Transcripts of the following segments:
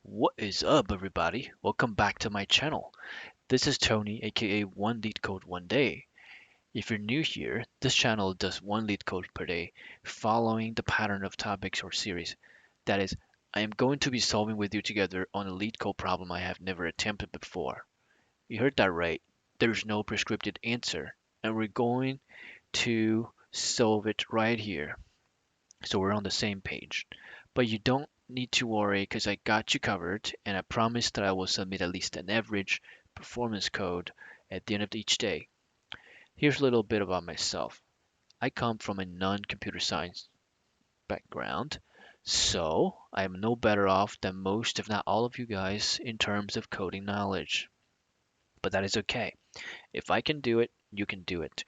What is up, everybody? Welcome back to my channel. This is Tony, aka One Lead Code One Day. If you're new here, this channel does one lead code per day, following the pattern of topics or series. That is, I am going to be solving with you together on a lead code problem I have never attempted before. You heard that right. There's no prescripted answer, and we're going to solve it right here. So we're on the same page. But you don't need to worry because I got you covered and I promise that I will submit at least an average performance code at the end of each day. Here's a little bit about myself. I come from a non-computer science background, so I am no better off than most, if not all of you guys, in terms of coding knowledge. But that is okay. If I can do it, you can do it.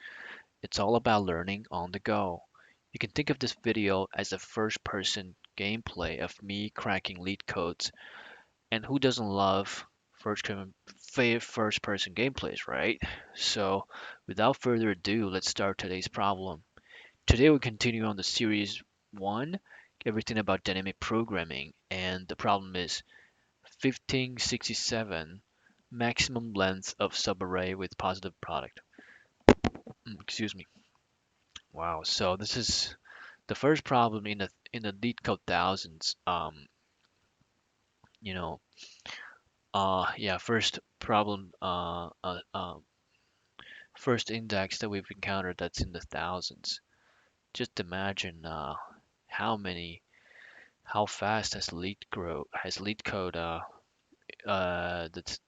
It's all about learning on the go. You can think of this video as a first person gameplay of me cracking lead codes. And who doesn't love first person gameplays, right? So, without further ado, let's start today's problem. Today we continue on the series 1, everything about dynamic programming, and the problem is 1567, maximum length of subarray with positive product. Excuse me. Wow, so this is the first problem in the lead code thousands. You know, yeah, first problem, first index that we've encountered that's in the thousands. Just imagine how many, how fast has lead code, that's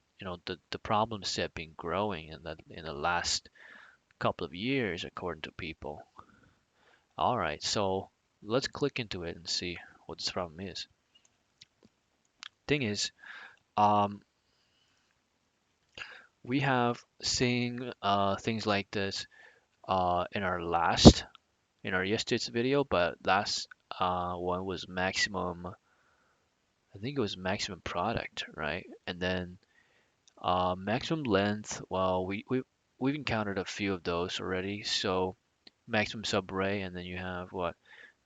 the problem set been growing in the last couple of years according to people. All right, so let's click into it and see what this problem is. Thing is, um, we have seen things like this in our yesterday's video, but last one was maximum. I think it was maximum product, right? And then maximum length. Well, we've encountered a few of those already. So maximum subarray, and then you have what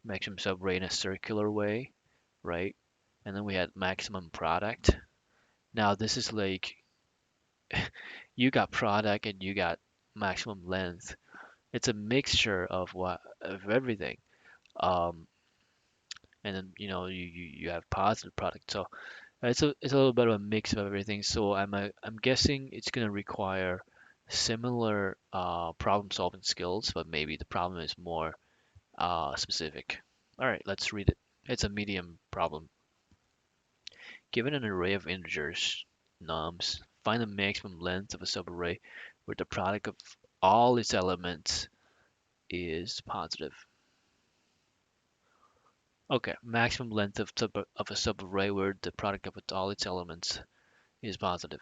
maximum subarray in a circular way, right? And then we had maximum product. Now this is like you got product and you got maximum length. It's a mixture of everything. Um, and then you have positive product. So it's a little bit of a mix of everything. So I'm guessing it's gonna require similar problem solving skills, but maybe the problem is more specific. All right, let's read it. It's a medium problem. Given an array of integers, nums, find the maximum length of a subarray where the product of all its elements is positive. Okay, maximum length of a subarray where the product of all its elements is positive.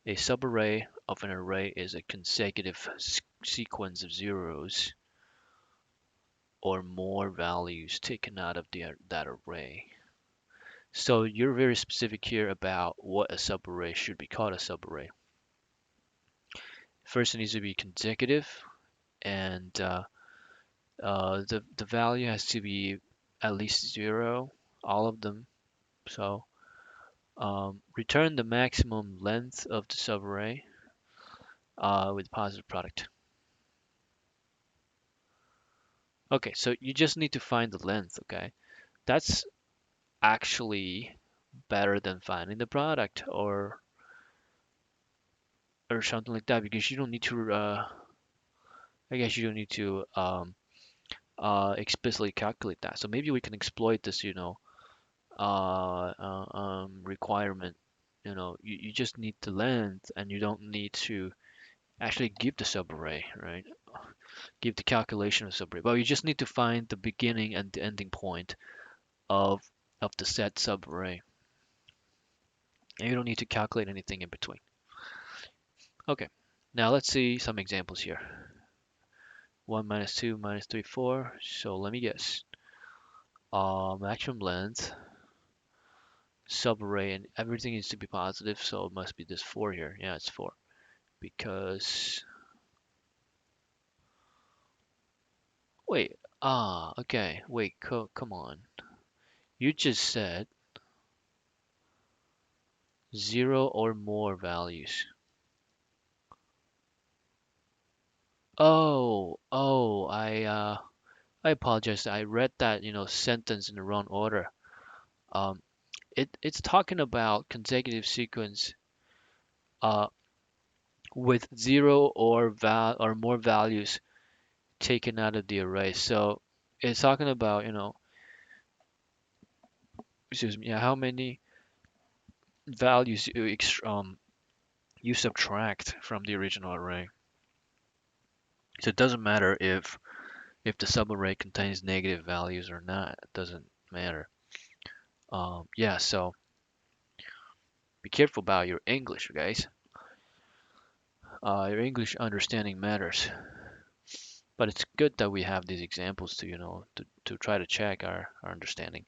A subarray of an array is a consecutive sequence of zeros or more values taken out of that array. So you're very specific here about what a subarray should be called a subarray. First, it needs to be consecutive, and the value has to be at least zero, all of them. So return the maximum length of the subarray with positive product. Okay, so you just need to find the length, okay? That's actually better than finding the product or something like that because you don't need to I guess you don't need to explicitly calculate that. So maybe we can exploit this, requirement. You just need the length and you don't need to actually give the subarray, right? Give the calculation of subarray. But you just need to find the beginning and the ending point of of the set subarray. And you don't need to calculate anything in between. Okay, now let's see some examples here. 1 minus 2 minus 3, 4. So let me guess. Maximum length, subarray, and everything needs to be positive, so it must be this 4 here. Yeah, it's 4. Because, wait, okay, wait, come on. You just said Zero or more values. Oh, I apologize. I read that, sentence in the wrong order. Um, it's talking about consecutive sequence uh with zero or more values taken out of the array. So it's talking about, excuse me, yeah, how many values you subtract from the original array. So it doesn't matter if the subarray contains negative values or not. It doesn't matter. Yeah, so be careful about your English, guys. Your English understanding matters. But it's good that we have these examples to, to try to check our understanding.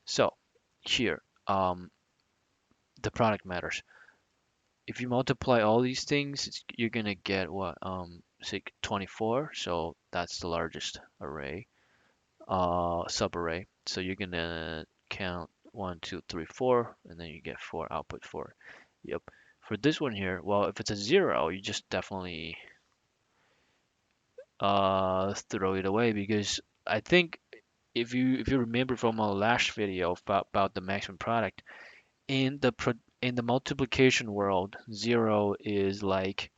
So here, the product matters. If you multiply all these things, you're gonna get what? Say 24. So that's the largest array, subarray. So you're gonna count 1, 2, 3, 4, and then you get 4, output 4. Yep. For this one here, well, if it's a zero, you just definitely throw it away because I think if you remember from our last video about the maximum product in the multiplication world, zero is like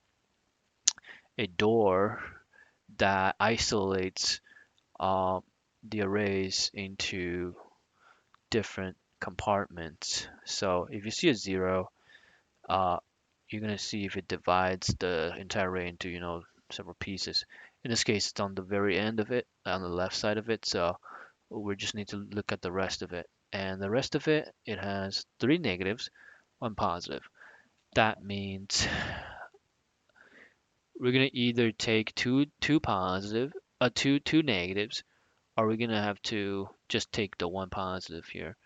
a door that isolates uh, the arrays into different compartments. So if you see a zero, uh, you're gonna see if it divides the entire array into, several pieces. In this case, it's on the very end of it, on the left side of it. So we just need to look at the rest of it. And the rest of it, it has three negatives, one positive. That means we're gonna either take two positive, two negatives, or we're gonna have to just take the one positive here,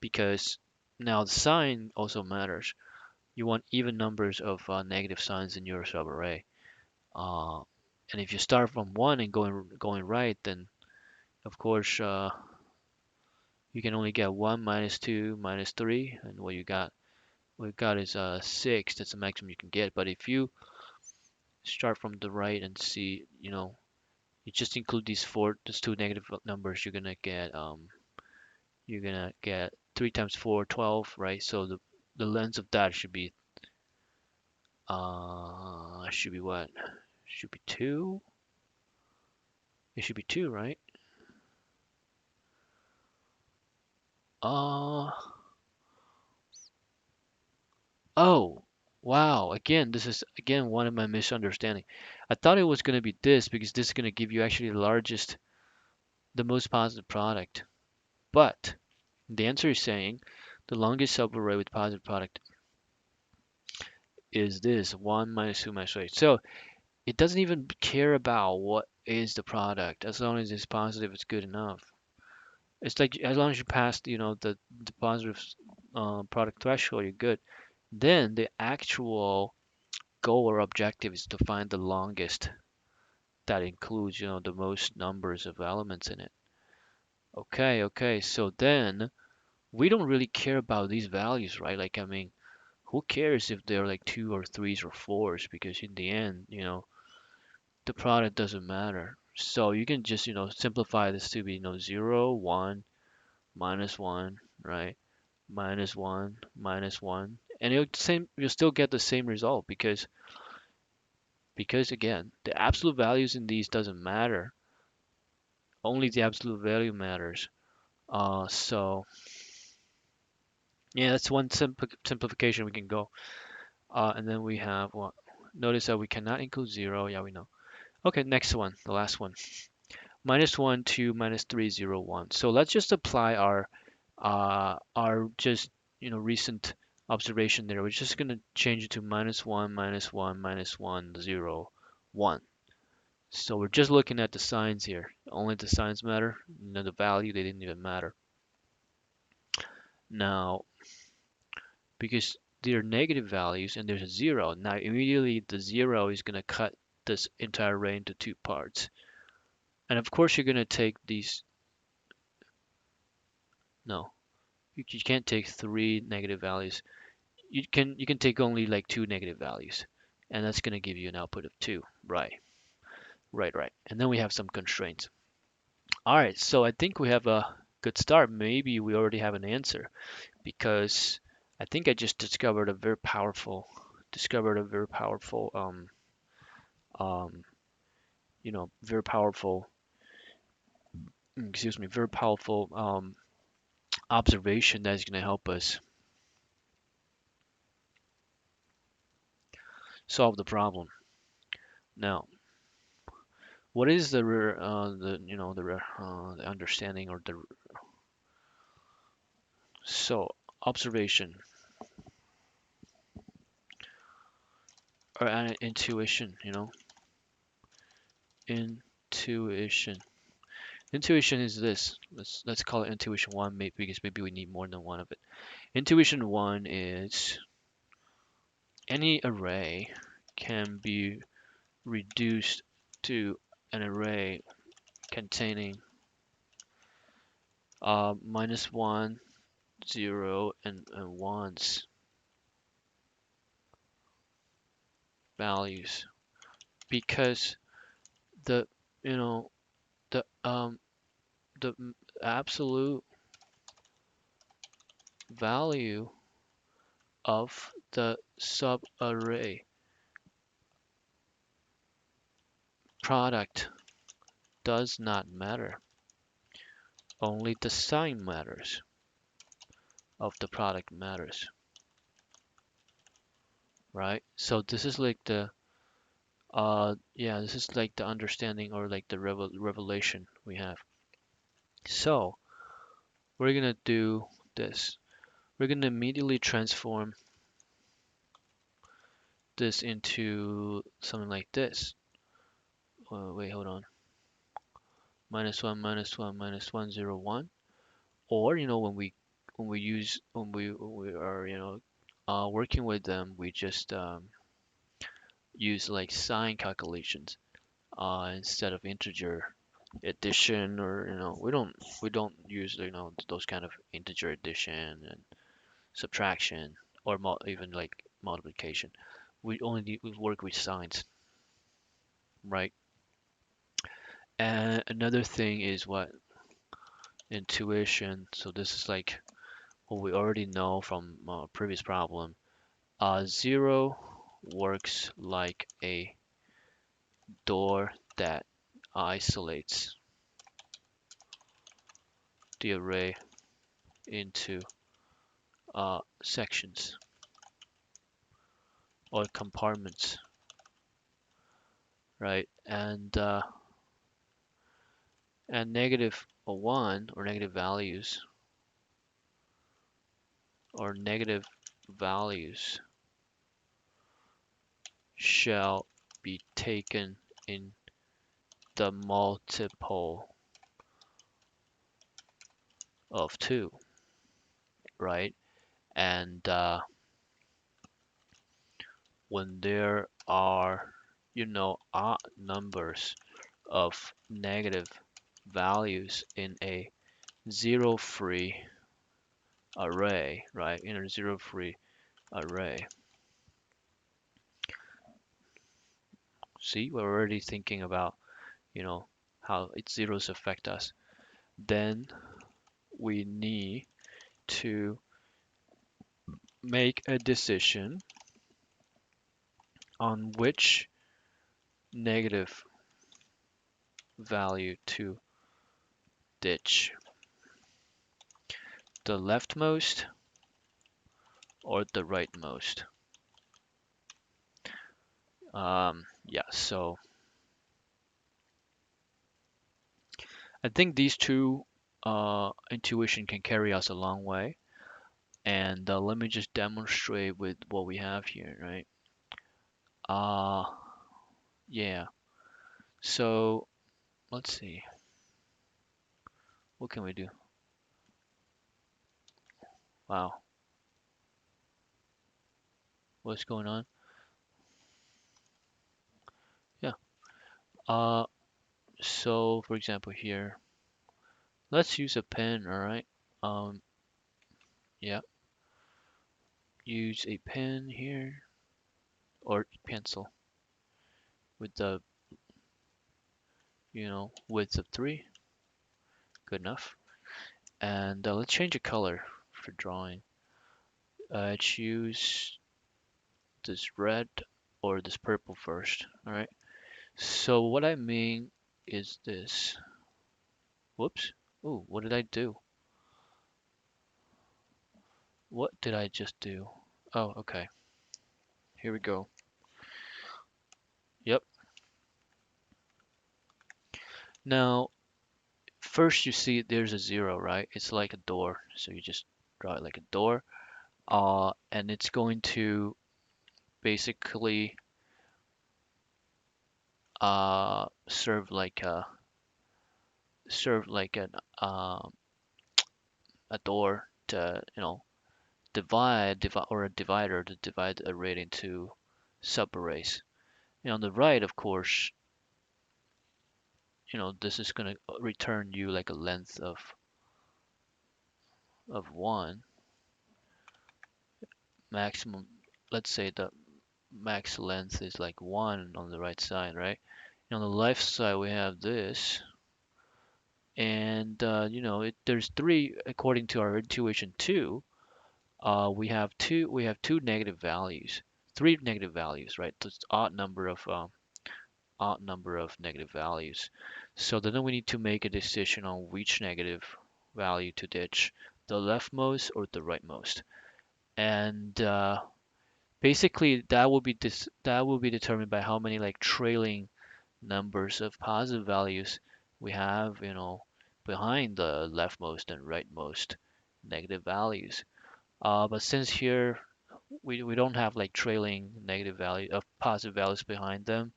because now the sign also matters. You want even numbers of negative signs in your subarray. Uh, and if you start from one and going right, then of course you can only get one minus two minus three, and what you got is 6. That's the maximum you can get. But if you start from the right and see, you just include these two negative numbers, you're gonna get 3 times 4, 12, right? So the length of that should be what? Should be 2. It should be 2, right? Uh, oh, wow. Again, this is again one of my misunderstanding. I thought it was gonna be this because this is gonna give you actually the most positive product. But the answer is saying the longest subarray with positive product is this 1 minus 2 minus 8. So it doesn't even care about what is the product. As long as it's positive, it's good enough. It's like as long as you pass, the positive product threshold, you're good. Then the actual goal or objective is to find the longest that includes, the most numbers of elements in it. Okay. So then we don't really care about these values, right? Like, I mean, who cares if they're like two or threes or fours? Because in the end, the product doesn't matter. So you can just, simplify this to be, 0, 1, minus 1, right? Minus 1, minus 1. And you'll still get the same result because again, the absolute values in these doesn't matter. Only the absolute value matters. So yeah, that's one simplification we can go. And then we have what? Notice that we cannot include 0. Yeah, we know. Okay, next one, the last one. Minus 1, 2, minus 3, 0, 1. So let's just apply our just recent observation there. We're just gonna change it to minus 1, minus 1, minus 1, 0, 1. So we're just looking at the signs here. Only the signs matter. The value, they didn't even matter. Now, because they're negative values and there's a 0, now immediately the 0 is gonna cut this entire array into two parts. And of course you're gonna take these. No, you can't take three negative values. you can take only like two negative values, and that's going to give you an output of 2. Right, right. And then we have some constraints. All right, so I think we have a good start. Maybe we already have an answer, because I think I just discovered a very powerful um, very powerful, excuse me, very powerful observation that is going to help us solve the problem. Now, what is the understanding, or the so observation, or intuition? Intuition. Intuition is this. Let's call it intuition one, maybe, because maybe we need more than one of it. Intuition one is any array can be reduced to an array containing minus one, zero, and ones values, because the you know the absolute value of the subarray product does not matter. Only the sign matters of the product matters, right? So this is like the this is like the understanding, or like the revelation we have. So we're gonna do this. We're gonna immediately transform this into something like this. Wait, hold on. Minus one, minus one, minus one, zero, one. Or when we are working with them, we just use like sign calculations instead of integer addition, or we don't use those kind of integer addition and subtraction, or even like multiplication. We work with signs, right? And another thing is what? Intuition. So this is like what we already know from previous problem. Zero works like a door that isolates the array into sections or compartments, right? And negative one, or negative values shall be taken in the multiple of 2, right? And when there are odd numbers of negative values in a zero free array, right? In a zero free array. See, we're already thinking about, how its zeros affect us. Then we need to make a decision on which negative value to ditch. The leftmost or the rightmost. Yeah, so I think these two intuition can carry us a long way. And let me just demonstrate with what we have here, right? Uh, yeah. So let's see. What can we do? Wow, what's going on? Yeah. Uh, so for example here, let's use a pen, all right? Um, yeah. use a pen here or pencil with the width of 3. Good enough. And let's change the color for drawing. Choose this red or this purple first. All right. So what I mean is this. Whoops. Ooh, what did I do? What did I just do? Oh, okay. Here we go. Yep. Now, first you see there's a 0, right? It's like a door. So you just draw it like a door. And it's going to basically serve like um, a door to divide or a divider to divide the array into subarrays. And on the right, of course, this is going to return you like a length of 1 maximum. Let's say the max length is like 1 on the right side, right? And on the left side we have this, and there's 3 according to our intuition. 2 we have two negative values, 3 negative values, right? So it's odd number of negative values. So then we need to make a decision on which negative value to ditch, the leftmost or the rightmost. And basically that will be determined by how many like trailing numbers of positive values we have, behind the leftmost and rightmost negative values. But since here we don't have like trailing negative value of positive values behind them,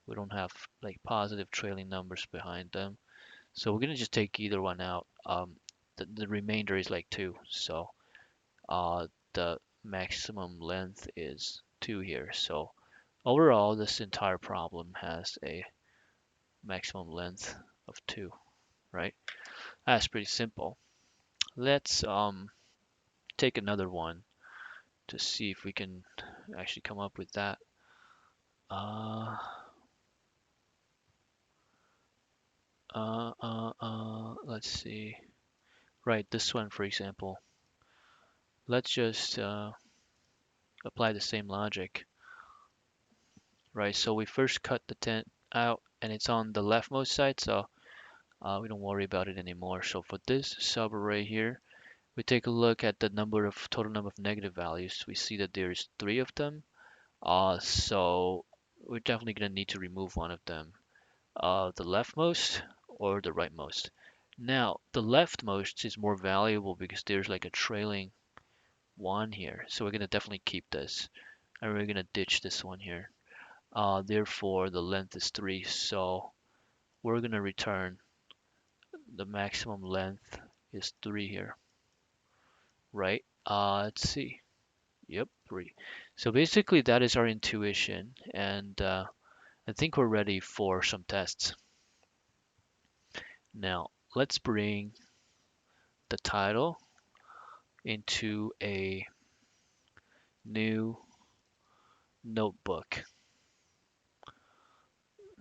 we don't have like positive trailing numbers behind them. So we're gonna just take either one out. The remainder is like 2. So the maximum length is 2 here. So overall, this entire problem has a maximum length of 2, right? That's pretty simple. Let's take another one to see if we can actually come up with that. Uh, let's see. Right, this one, for example. Let's just apply the same logic, right? So we first cut the 10 out, and it's on the leftmost side, so we don't worry about it anymore. So for this subarray here, we take a look at the total number of negative values. We see that there's 3 of them. So we're definitely going to need to remove one of them, the leftmost or the rightmost. Now, the leftmost is more valuable because there's like a trailing 1 here. So we're going to definitely keep this, and we're going to ditch this one here. Therefore, the length is 3. So we're going to return the maximum length is 3 here, right? Let's see. Yep, 3. So basically, that is our intuition, and I think we're ready for some tests. Now, let's bring the title into a new notebook,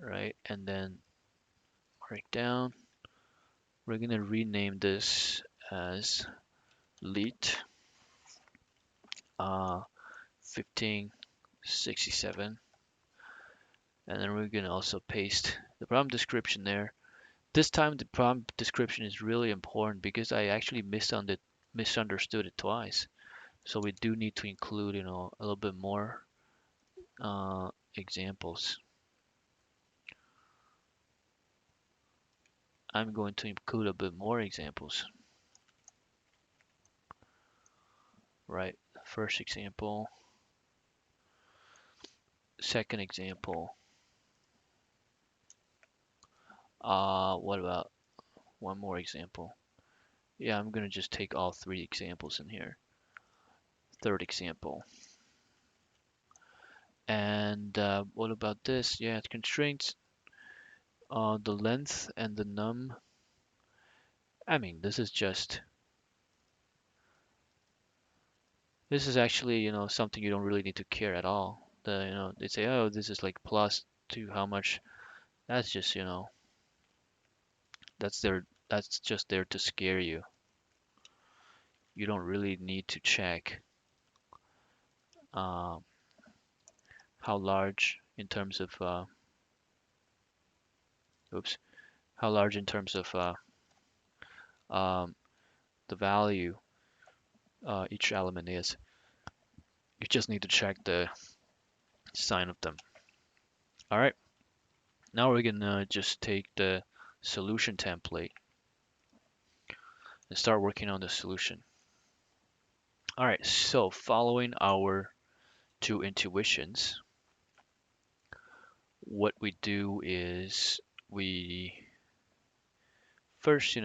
right? And then right down, we're going to rename this as leet 1567. And then we're going to also paste the problem description there. This time the problem description is really important because I actually misunderstood it twice. So we do need to include, a little bit more examples. I'm going to include a bit more examples. Right, first example, second example. What about one more example? Yeah, I'm gonna just take all 3 examples in here. Third example. And what about this? Yeah, constraints. The length and the num. I mean, this is just This is actually, something you don't really need to care at all. They say, oh, this is like plus to how much. That's just, that's just there to scare you. You don't really need to check um, how large in terms of, oops, how large in terms of um, the value each element is. You just need to check the sign of them. All right, now we're gonna just take the solution template and start working on the solution. All right, so following our two intuitions, what we do is we first,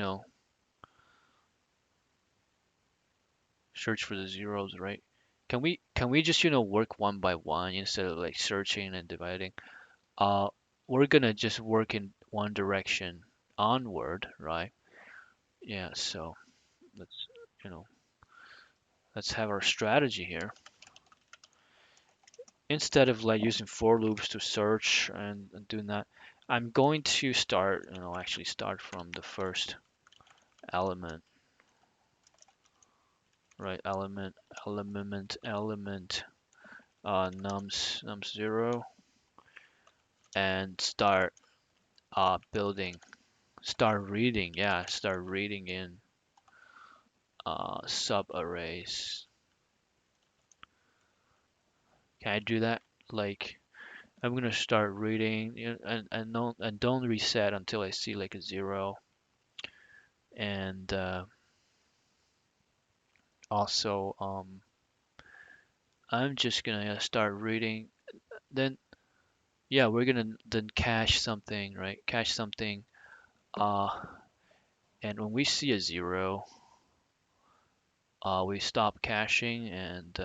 search for the zeros, right? Can we just, work one by one instead of like searching and dividing? Uh, we're gonna just work in one direction onward, right? Yeah, so let's, you know, let's have our strategy here. Instead of like using for loops to search and doing that, I'm going to start, actually start from the first element, right? Element, nums 0, and start building, start reading in subarrays. Can I do that? Like, I'm gonna start reading, and don't reset until I see like a 0, and also I'm just gonna start reading. Then yeah, we're gonna then cache something, right? Cache something, uh, and when we see a 0, we stop caching, and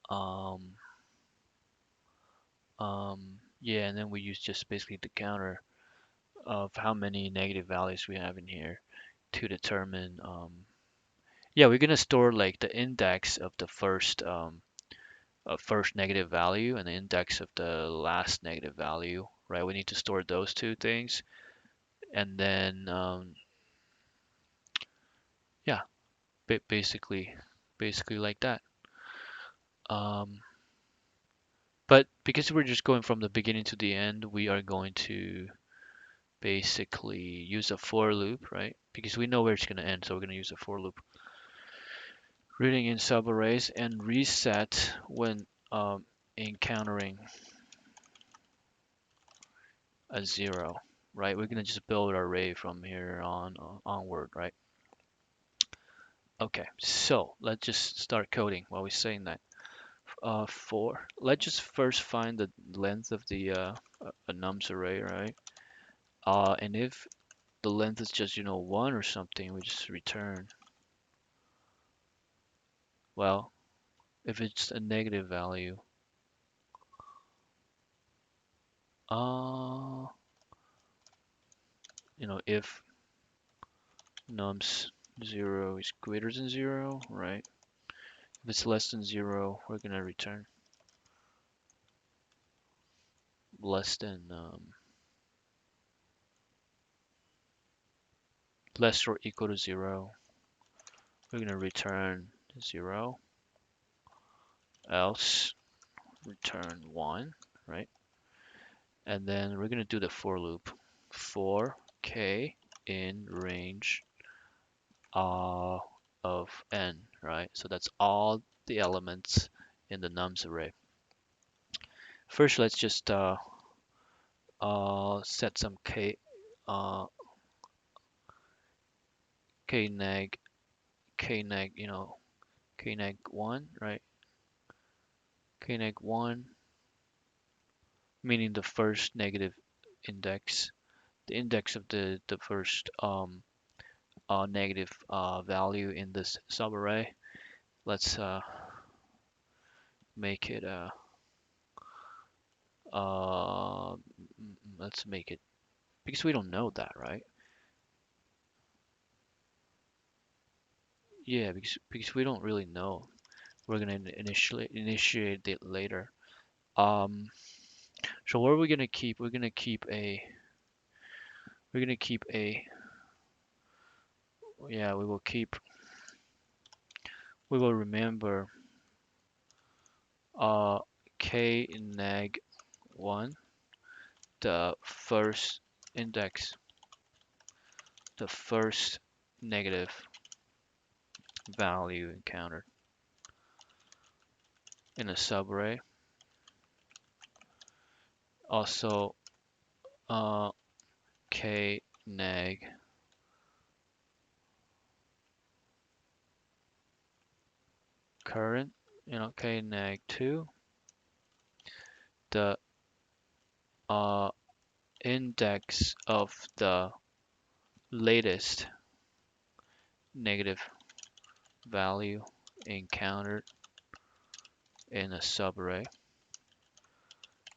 um, yeah, and then we use just basically the counter of how many negative values we have in here to determine. Yeah, we're gonna store like the index of the first negative value and the index of the last negative value, right? We need to store those two things, and then yeah, basically like that. Um, but because we're just going from the beginning to the end, we are going to basically use a for loop, right? Because we know where it's going to end, so we're going to use a for loop. Reading in subarrays and reset when encountering a 0, right? We're going to just build our array from here onward, right? Okay, so let's just start coding while we're saying that. Let's just first find the length of the a nums array, right? And if the length is just, 1 or something, we just return. Well, if it's a negative value, uh, if nums 0 is greater than 0, right? If it's less than 0, we're gonna return less or equal to 0. We're gonna return 0, else return 1, right? And then we're gonna do the for loop for k in range uh, of n, right? So that's all the elements in the nums array. First, let's just set some uh, k neg k neg k neg 1, right? K neg 1 meaning the first negative index, the index of the first negative value in this subarray. Let's make it uh, let's make it, because we don't know that, right? Yeah, because we don't really know. We're gonna initiate it later. Um, so what are we gonna keep? We're gonna keep a yeah, we will remember uh k neg 1, the first index, the first negative value encountered in a subarray. Also uh k neg current, k neg 2, the uh index of the latest negative value encountered in a subarray.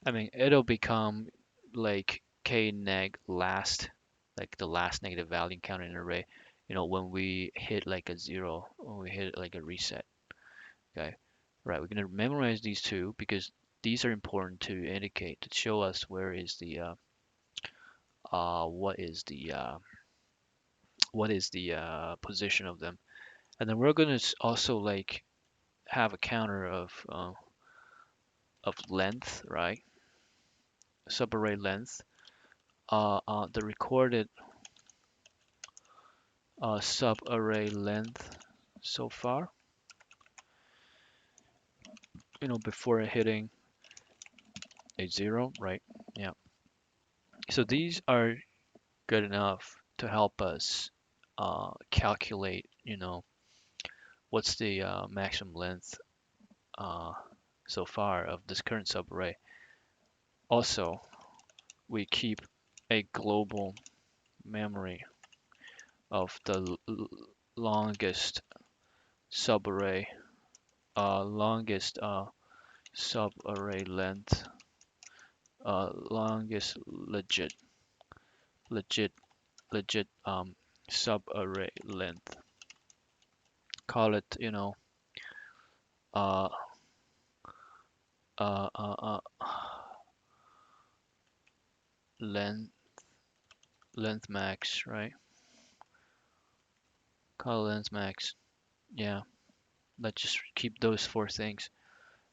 I mean, it'll become like k neg last, like the last negative value encountered in an array, when we hit like a zero, when we hit like a reset. Okay, right, we're gonna memorize these two because these are important to indicate, to show us where is the what is the position of them. And then we're gonna also like have a counter of length, right? Subarray length. The recorded subarray length so far, before hitting a zero, right? Yeah. So these are good enough to help us calculate, what's the maximum length uh, so far of this current subarray. Also, we keep a global memory of the longest subarray, longest subarray length, longest legit, legit subarray length. Call it, uh, uh, uh, uh, length, length max, right? Call it length max. Yeah, let's just keep those four things.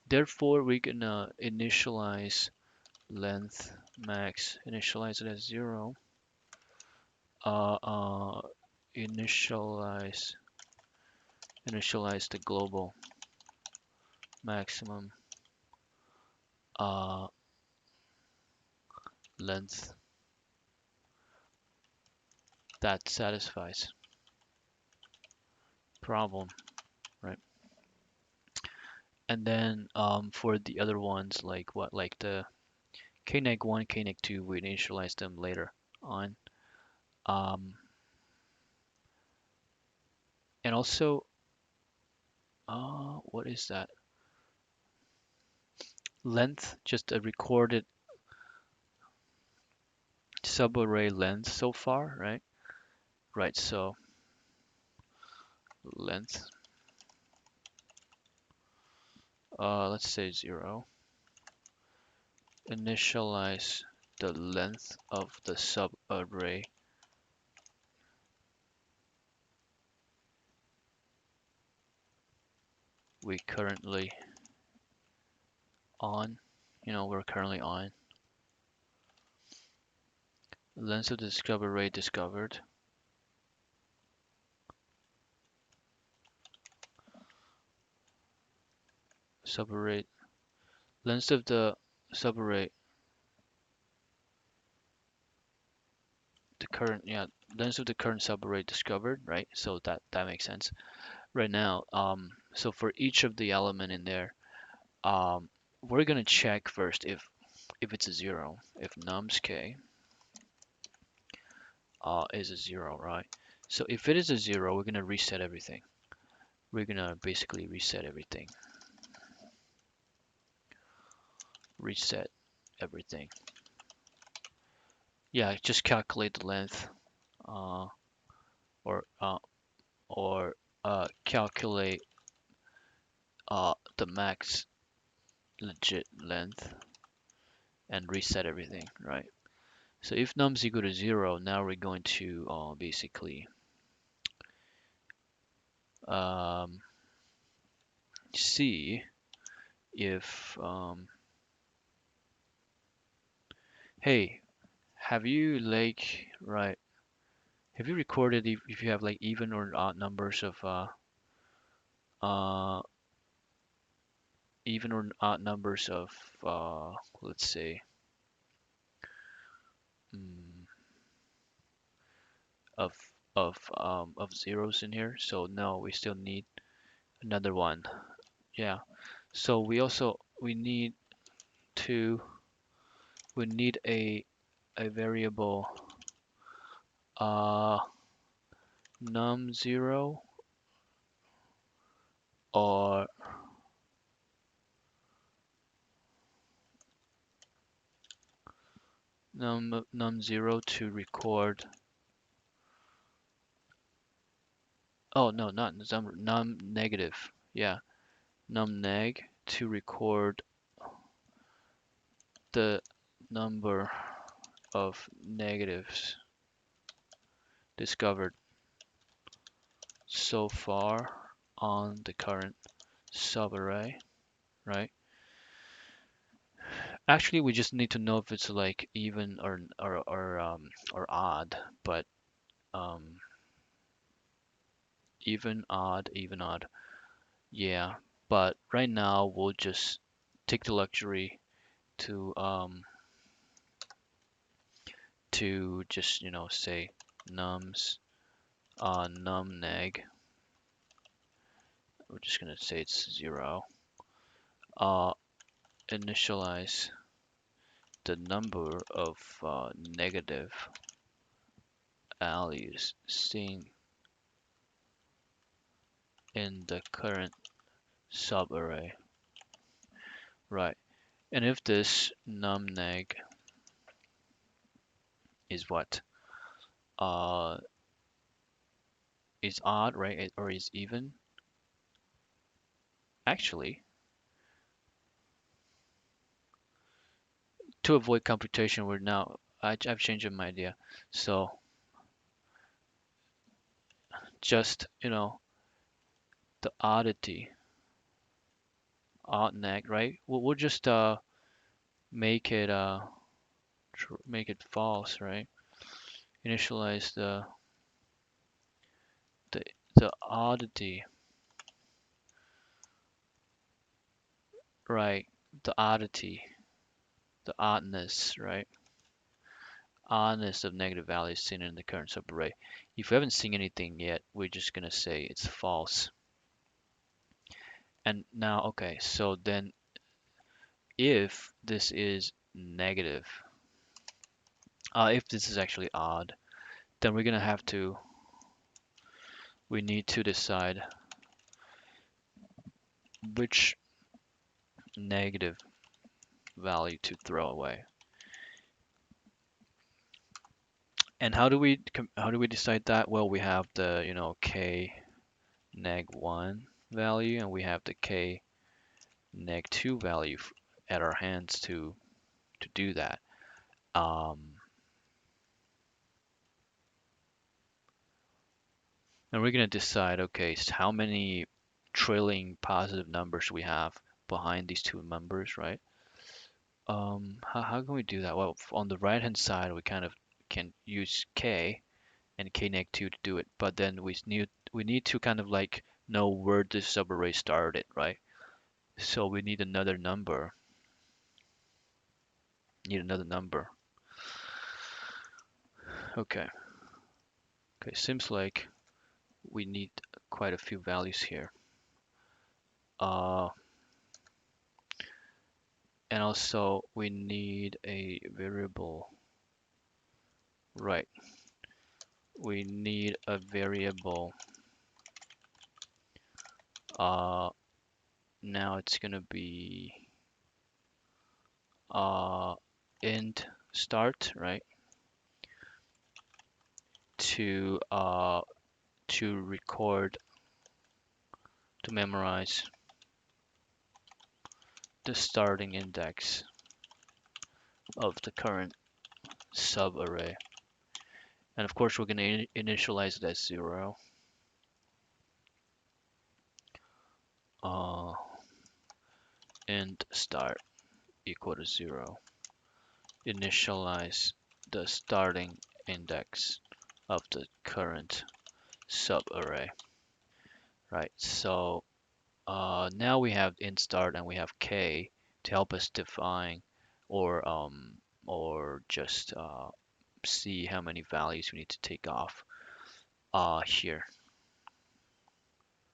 Therefore, we can initialize length max, initialize it as zero. Uh, uh, initialize initialize the global maximum uh, length that satisfies problem, right? And then for the other ones, like what, like the kneg1, kneg2, we initialize them later on. Um, and also, what is that? Length, just a recorded subarray length so far, right? Right, so length, let's say zero. Initialize the length of the subarray we currently on, we're currently on. Length of the subarray discovered. Subarray, length of the subarray, the current, yeah, length of the current subarray discovered, right? So that makes sense. Right now, so for each of the element in there, we're gonna check first if it's a zero, if nums k is a zero, right? So if it is a zero, we're gonna reset everything. We're gonna basically reset everything. Reset everything. Yeah, just calculate the length, uh, or uh, or calculate the max legit length and reset everything, right? So if num's equal to 0, now we're going to basically um, see if, hey, have you like, right, have you recorded if you have like even or odd numbers of, uh, even or odd numbers of, let's say, mm, of of zeros in here? So no, we still need another one. Yeah. So we need to we need a variable uh num0 or num0 to record. Oh no, not num negative. Yeah, num neg to record the number of negatives discovered so far on the current subarray, right? Actually, we just need to know if it's like even or odd, but um even odd. Yeah, but right now we'll just take the luxury to just say nums num neg. We're just gonna say it's 0. Uh, Initialize the number of negative values seen in the current subarray. Right. And if this num neg is what? Uh, is odd, right? Or is even? Actually, to avoid computation, I've changed my idea. So just, the oddity, odd neg, right? We'll just make it make it false, right? Initialize the the oddity, right? The oddity, the oddness, right? Oddness of negative values seen in the current subarray. If we haven't seen anything yet, we're just gonna say it's false. And now, okay, so then if this is negative, if this is actually odd, then we're gonna have to, we need to decide which negative value to throw away. And how do we decide that? Well, we have the, k neg 1 value, and we have the k neg 2 value at our hands to do that. Um, and we're going to decide, okay, so how many trailing positive numbers we have behind these two numbers, right? How can we do that? Well, on the right hand side, we kind of can use k and k neg 2 to do it, but then we need to kind of like know where this subarray started, right? So we need another number. Need another number. Okay. Okay, seems like we need quite a few values here. Uh, and also we need a variable, right? We need a variable. Uh, Now it's gonna be uh, int start, right? To to record, to memorize the starting index of the current subarray. And of course, we're going to initialize it as 0. Uh, int start equal to 0. Initialize the starting index of the current subarray. Right, so now we have int start and we have k to help us define or just see how many values we need to take off here.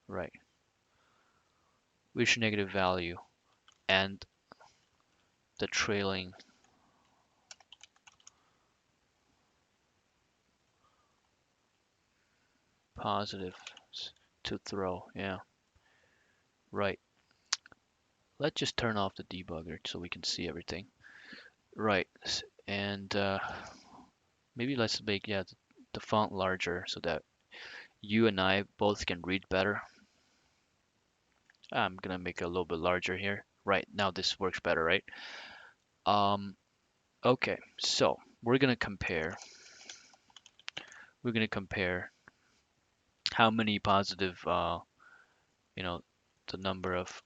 Right, which negative value and the trailing positives to throw. Yeah, right. Let's just turn off the debugger so we can see everything. Right, and maybe let's make the font larger so that you and I both can read better. I'm gonna make it a little bit larger here. Right, now this works better, right? Um, okay, so we're gonna compare how many positive, you know, the number of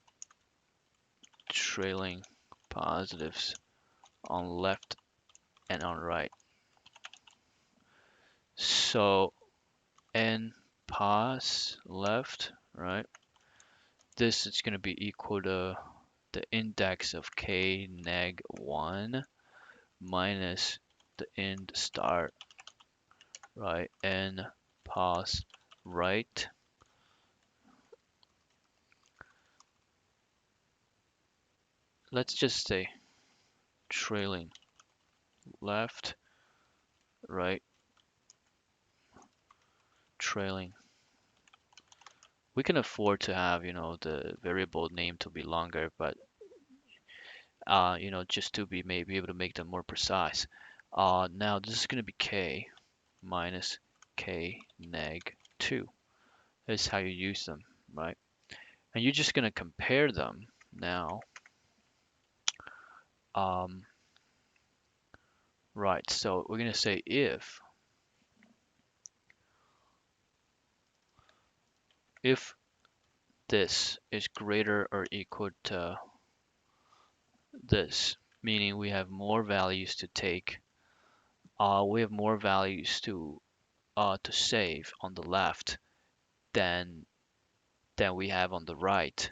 trailing positives on left and on right. So n pos left, right? This is gonna be equal to the index of k neg 1 minus the int start, right? N pos right. Let's just say trailing left, right, trailing. We can afford to have, the variable name to be longer, but just to be maybe able to make them more precise. Now this is going to be k minus k neg 2. This is how you use them, right? And you're just going to compare them now. Right, so we're going to say if this is greater or equal to this, meaning we have more values to take, we have more values to save on the left than we have on the right.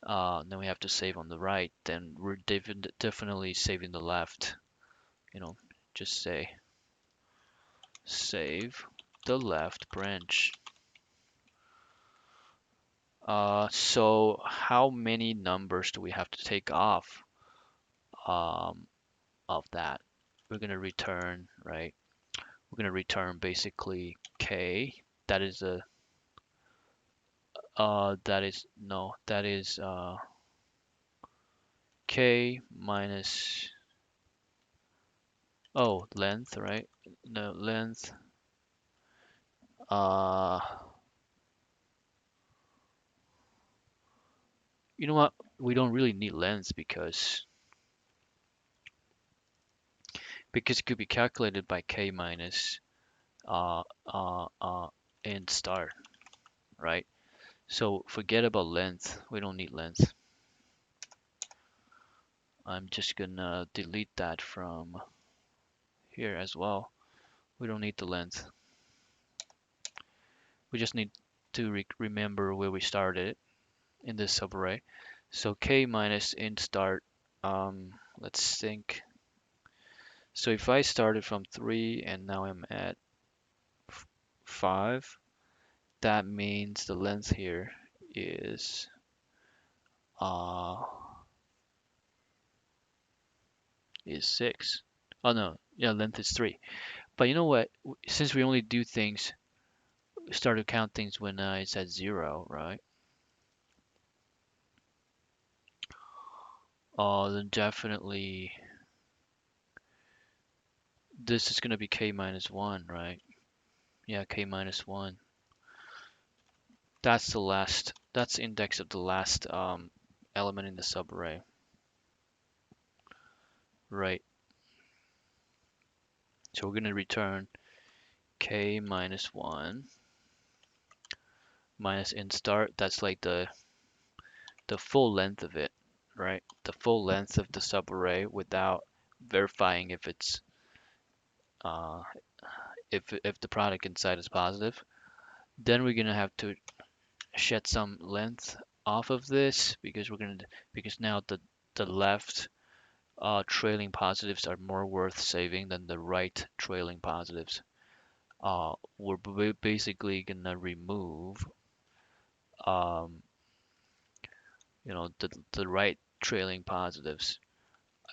Then we have to save on the right, then we're definitely saving the left. Just say save the left branch. So how many numbers do we have to take off of that? We're going to return, right? We're going to return basically k. That is a that is no, that is k minus length, right? No, length. Uh, you know what? We don't really need length because it could be calculated by k minus uh int start, right? So forget about length. We don't need length. I'm just gonna delete that from here as well. We don't need the length. We just need to remember where we started in this subarray. So k minus int start, let's think. So if I started from 3 and now I'm at 5, that means the length here is uh, is 6. Oh no, yeah, length is 3. But you know what? Since we only do things, start to count things when it's at 0, right? Then definitely this is going to be k minus 1, right? Yeah, k minus 1. That's the index of the last element in the subarray. right? So we're going to return k minus 1 minus int start. That's like the full length of it, right? The full length of the subarray without verifying if it's uh, if the product inside is positive. Then we're gonna have to shed some length off of this because now the left trailing positives are more worth saving than the right trailing positives. We're basically gonna remove um, the right trailing positives,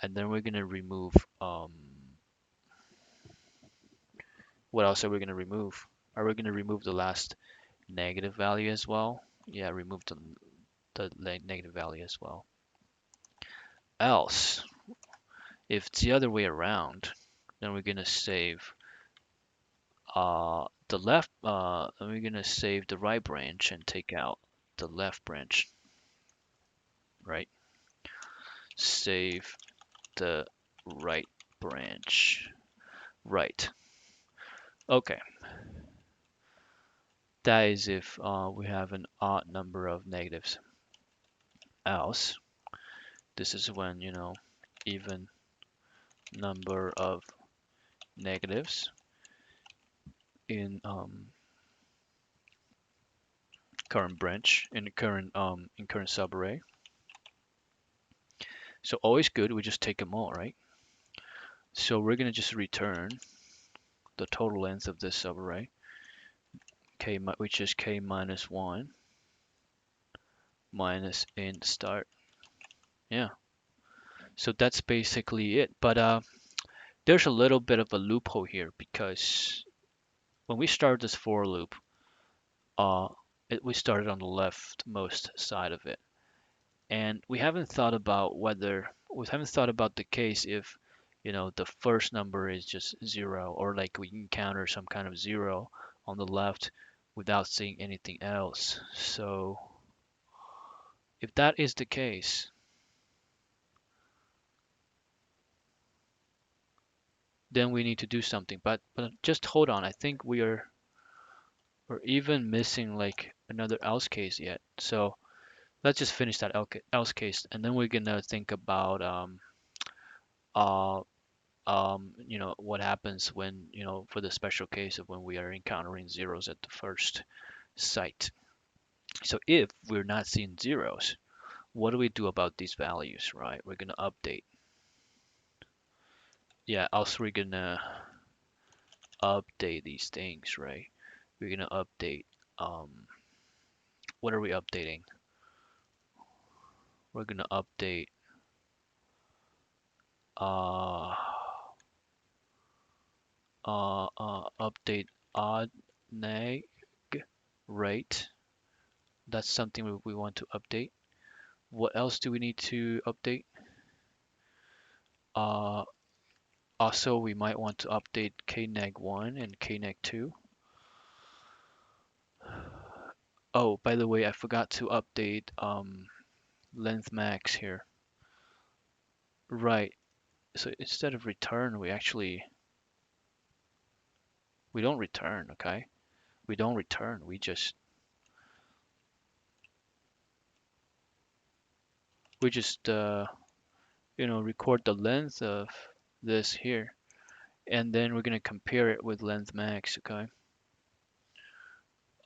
and then we're gonna remove what else are we gonna remove? Are we gonna remove the last negative value as well? Yeah, remove the negative value as well. Else, if it's the other way around, then we're gonna save the left, and we're gonna save the right branch and take out the left branch, right? Save the right branch, right? Okay, that is if we have an odd number of negatives. Else, this is when, even number of negatives in current branch in current subarray. So always good. We just take them all, right? So we're gonna just return the total length of this subarray, which is k minus 1 minus int start. Yeah. So that's basically it. But there's a little bit of a loophole here because when we start this for loop, uh, we started on the leftmost side of it. And we haven't thought about the case if, the first number is just 0, or like we encounter some kind of 0 on the left without seeing anything else. So if that is the case, then we need to do something. But just hold on. I think we're even missing like another else case yet. So let's just finish that else case, and then we're gonna think about uh, what happens when, for the special case of when we are encountering zeros at the first site. So if we're not seeing zeros, what do we do about these values, right? We're gonna update. Yeah, also we're gonna update these things, right? We're gonna update, what are we updating? We're gonna uh, update odd neg rate. That's something we want to update. What else do we need to update? Uh, Also, we might want to update kneg1 and kneg2. Oh, by the way, I forgot to update length max here. Right. So instead of return, we don't return, okay? We don't return. We just record the length of this here, and then we're gonna compare it with length max, okay?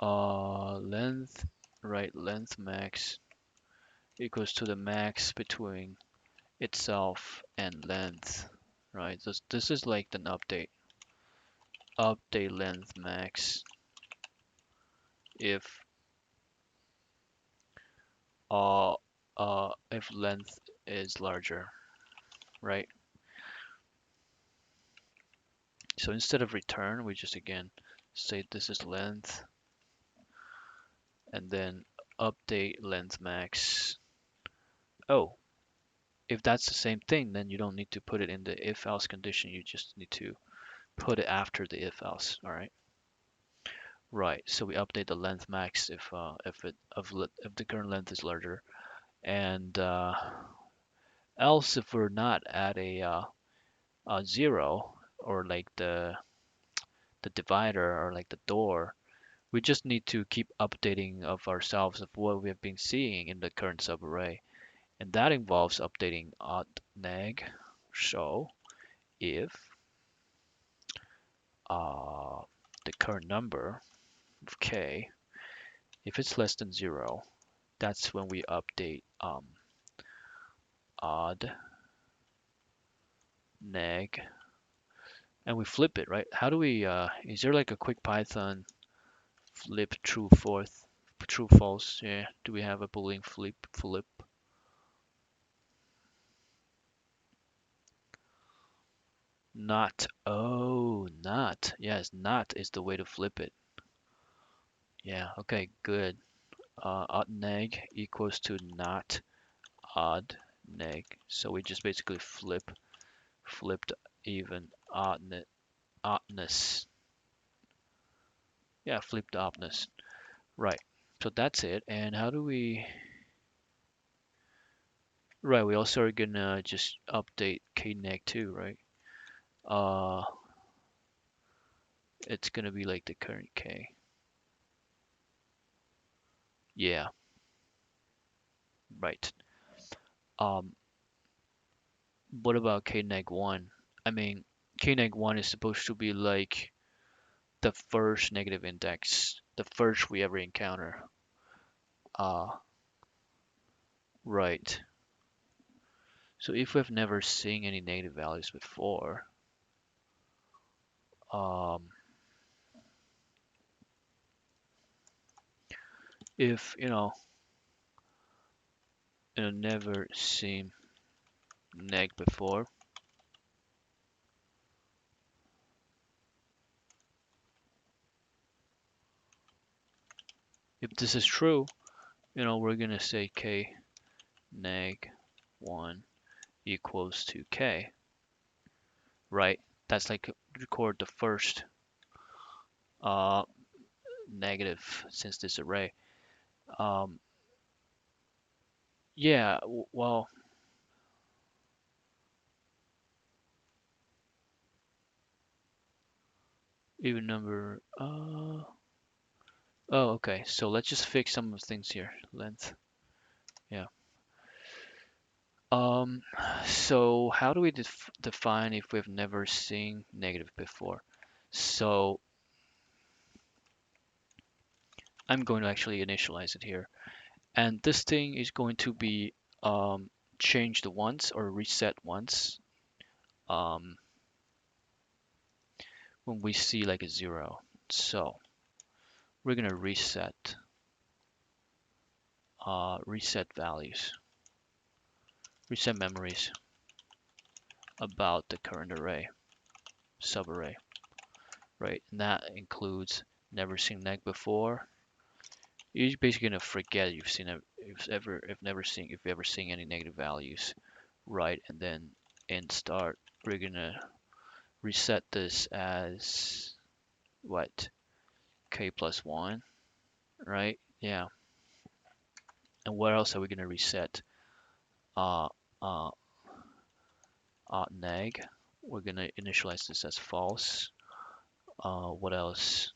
Length, right, length max equals to the max between itself and length, right? This is like an update length max if uh if length is larger, right? So instead of return, we just again say this is length, and then update length max. Oh, if that's the same thing, then you don't need to put it in the if else condition. You just need to put it after the if else. All right. Right. So we update the length max if the current length is larger, and else if we're not at a 0 or like the divider or like the door. We just need to keep updating of ourselves of what we have been seeing in the current subarray. And that involves updating odd neg. So if uh, the current number of k, if it's less than 0, that's when we update odd neg and we flip it, right? How do we, is there like a quick Python flip true false? Yeah. Do we have a Boolean flip? Not. Oh, not. Yes, not is the way to flip it. Yeah, okay, good. Odd neg equals to not odd neg. So we just basically flipped even oddness. Yeah, flipped oddness. Right. So that's it. And how do we? Right, we also are gonna just update kneg too, right? Uh, it's gonna be like the current k. Yeah, right. Um, what about kneg one? I mean, kneg one is supposed to be like the first negative index, the first we ever encounter. Uh, right. So if we've never seen any negative values before, um, if never seen neg before, if this is true, we're gonna say k neg 1 equals to k, right? That's like record the first uh, negative since this array. Um, yeah, well, even number. Oh, okay. So let's just fix some of the things here. Length. Yeah. Um, so how do we define if we've never seen negative before? So I'm going to actually initialize it here. And this thing is going to be changed once or reset once um, when we see like a 0. So we're going to reset values, reset memories about the current array, subarray, right? And that includes never seen neg before. You're basically gonna forget if you ever seen any negative values, right? And then in start, we're gonna reset this as what? K plus 1, right? Yeah. And what else are we gonna reset? Uh, uh, neg. We're gonna initialize this as false. What else?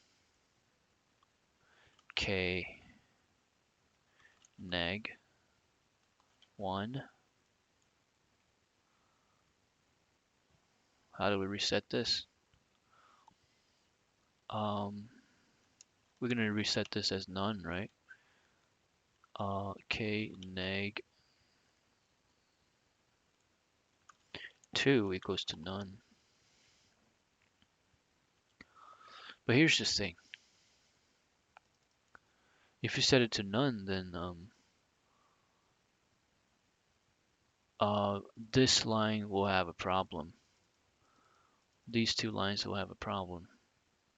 K neg 1. How do we reset this? Um, we're gonna reset this as none, right? K neg 2 equals to none. But here's the thing. If you set it to none, then this line will have a problem. These two lines will have a problem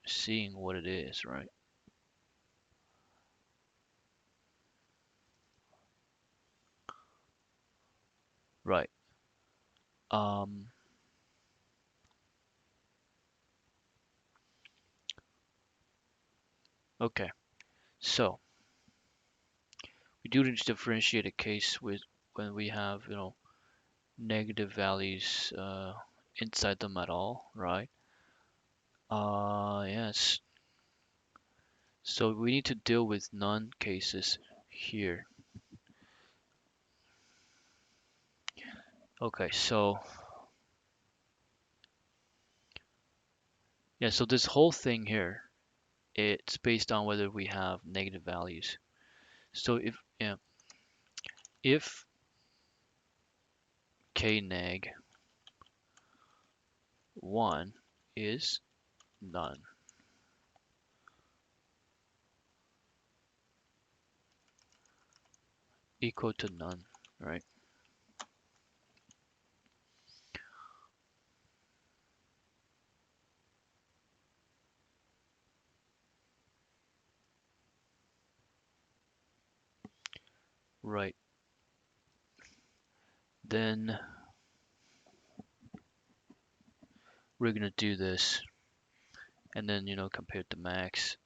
seeing what it is, right? Right. Um, okay. So we do need to differentiate a case with when we have, negative values inside them at all, right? Yes. So we need to deal with none cases here. Okay, so yeah, so this whole thing here, it's based on whether we have negative values. So if k neg 1 is none, equal to none, right? Right. Then we're gonna do this, and then compare to max,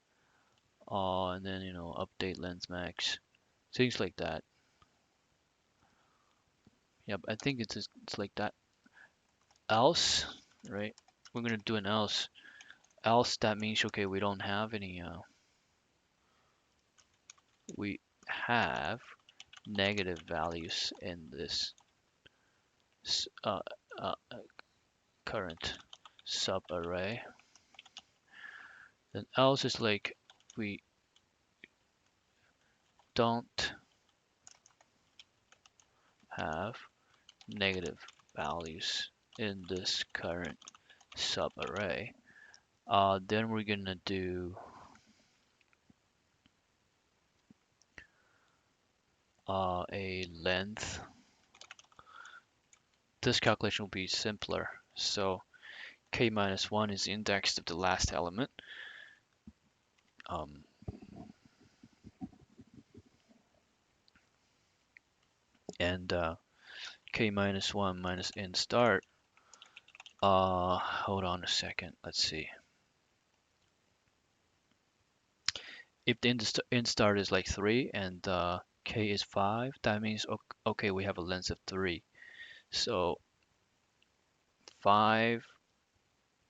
and then update length max, things like that. Yep, I think it's like that. Else, right? We're gonna do an else. Else, that means okay, we don't have any. We have negative values in this uh, uh, current subarray. Then else is like we don't have negative values in this current subarray. Then we're gonna do a length. This calculation will be simpler. So k minus 1 is the index of the last element. Um, and k minus 1 minus in start. Hold on a second. Let's see. If the in start is like 3 and k is 5, that means okay, we have a length of 3. So 5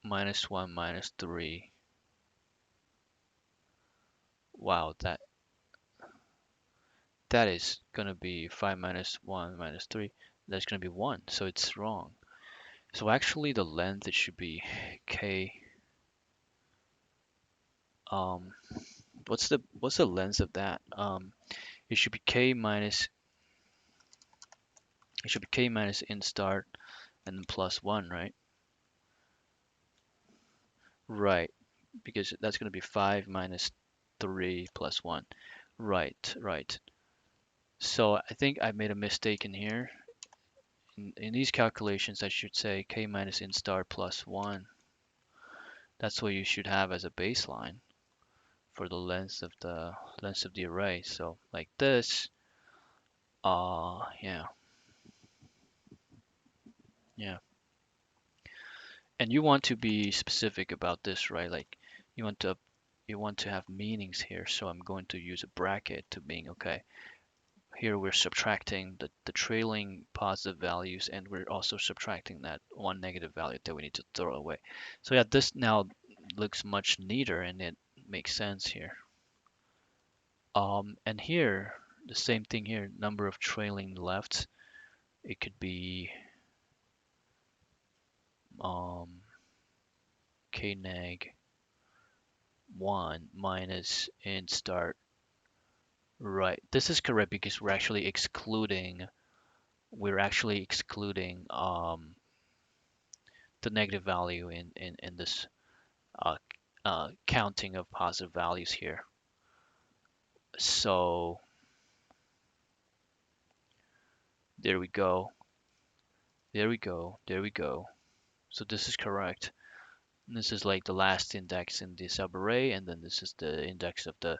minus 1 minus 3. Wow, that is gonna be 5 minus 1 minus 3. That's gonna be 1, so it's wrong. So actually the length, it should be k. Um, what's the length of that? It should be k minus it should be k minus in start and then plus 1, right? Right, because that's gonna be 5 minus 3 plus 1. Right, right. So I think I made a mistake in here. In these calculations, I should say k minus in star plus 1. That's what you should have as a baseline for the length of the array. So like this. Yeah, yeah. And you want to be specific about this, right? Like you want to you want to have meanings here. So I'm going to use a bracket to mean okay. Here we're subtracting the trailing positive values, and we're also subtracting that one negative value that we need to throw away. So yeah, this now looks much neater and it makes sense here. And here, the same thing here, number of trailing lefts, it could be um, k neg 1 minus in start. Right, this is correct because we're actually excluding the negative value in this uh, counting of positive values here. So there we go. There we go. There we go. So this is correct. And this is like the last index in the subarray, and then this is the index of the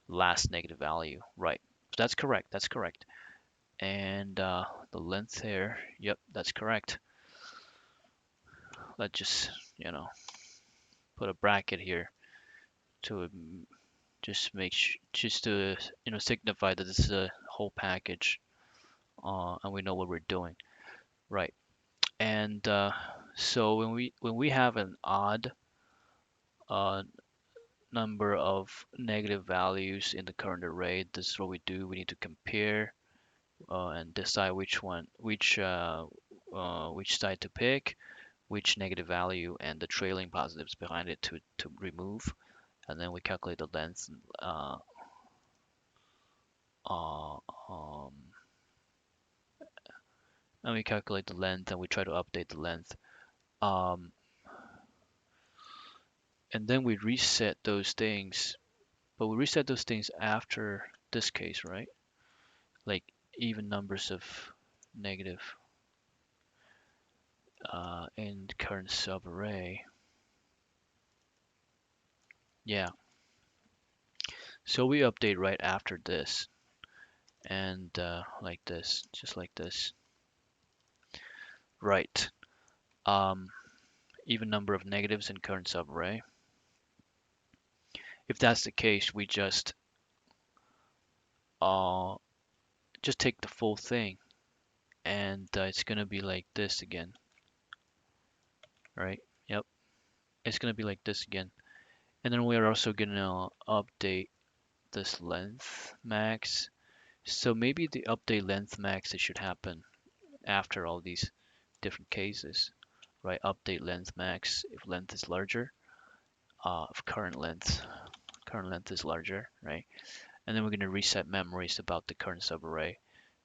last negative value. Right. So that's correct. That's correct. And the length here, yep, that's correct. Let's just, put a bracket here to just just to, signify that this is a whole package, and we know what we're doing. Right. And So when we have an odd uh, number of negative values in the current array, this is what we do. We need to compare and decide which side to pick, which negative value, and the trailing positives behind it to remove, and then we calculate the length. Uh, um, and we calculate the length, and we try to update the length. Um, and then we reset those things, but we reset those things after this case, right? Like even numbers of negative in current subarray. Yeah, so we update right after this, and like this, just like this. Right. Um, even number of negatives in current subarray. If that's the case, we uh, just take the full thing, and it's gonna be like this again, right? Yep, it's gonna be like this again. And then we are also gonna update this length max. So maybe the update length max, it should happen after all these different cases, right? Update length max if length is larger, if current length is larger, right? And then we're gonna reset memories about the current subarray,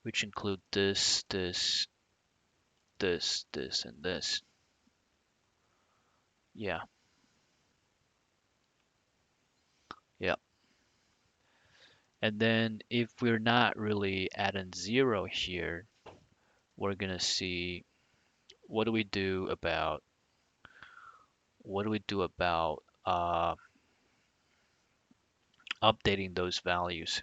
which include this, this, this, and this. Yeah, yeah. And then if we're not really adding zero here, we're gonna see what do we do about what do we do about updating those values.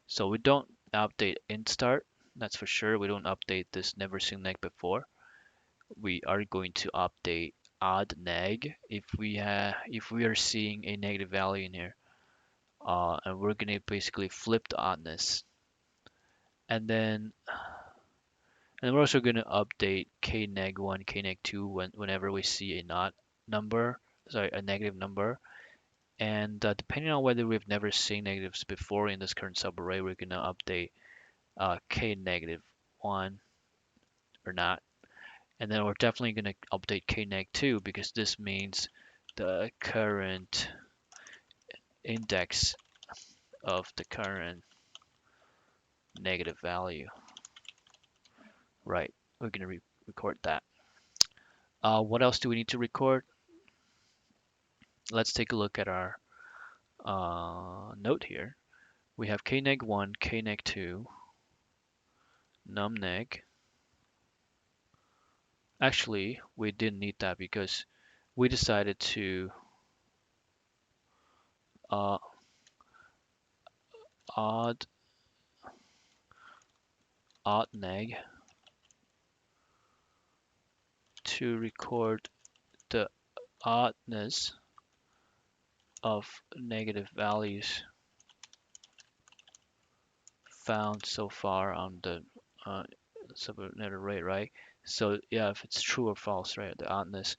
So we don't update int start, that's for sure. We don't update this never seen neg before. We are going to update odd neg if we are seeing a negative value in here, and we're gonna basically flip the oddness, and then we're also gonna update k neg one, k neg two whenever we see a not number, sorry, a negative number. And depending on whether we've never seen negatives before in this current subarray, we're gonna update k negative one or not. And then we're definitely gonna update k neg two because this means the current index of the current negative value. Right, we're gonna record that. What else do we need to record? Let's take a look at our note here. We have k neg one, k neg two, num neg. Actually, we didn't need that because we decided to uh, odd neg to record the oddness of negative values found so far on the subnet array, right? So yeah, if it's true or false, right? The oddness.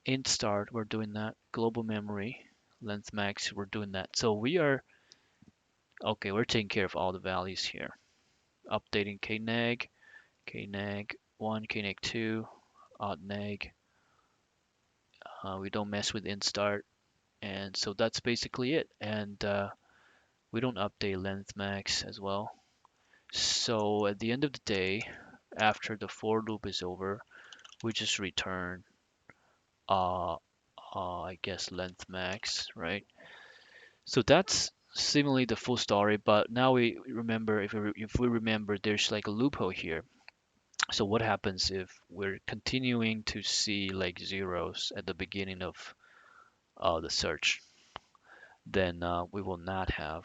Int start, we're doing that. Global memory, length max, we're doing that. So we are okay. We're taking care of all the values here. Updating k neg one, k neg two, odd neg. We don't mess with int start, and so that's basically it. And we don't update length max as well. So at the end of the day, after the for loop is over, we just return, uh, I guess length max, right? So that's seemingly the full story. But now we remember, if we remember, there's like a loophole here. So what happens if we're continuing to see like zeros at the beginning of the search? Then we will not have,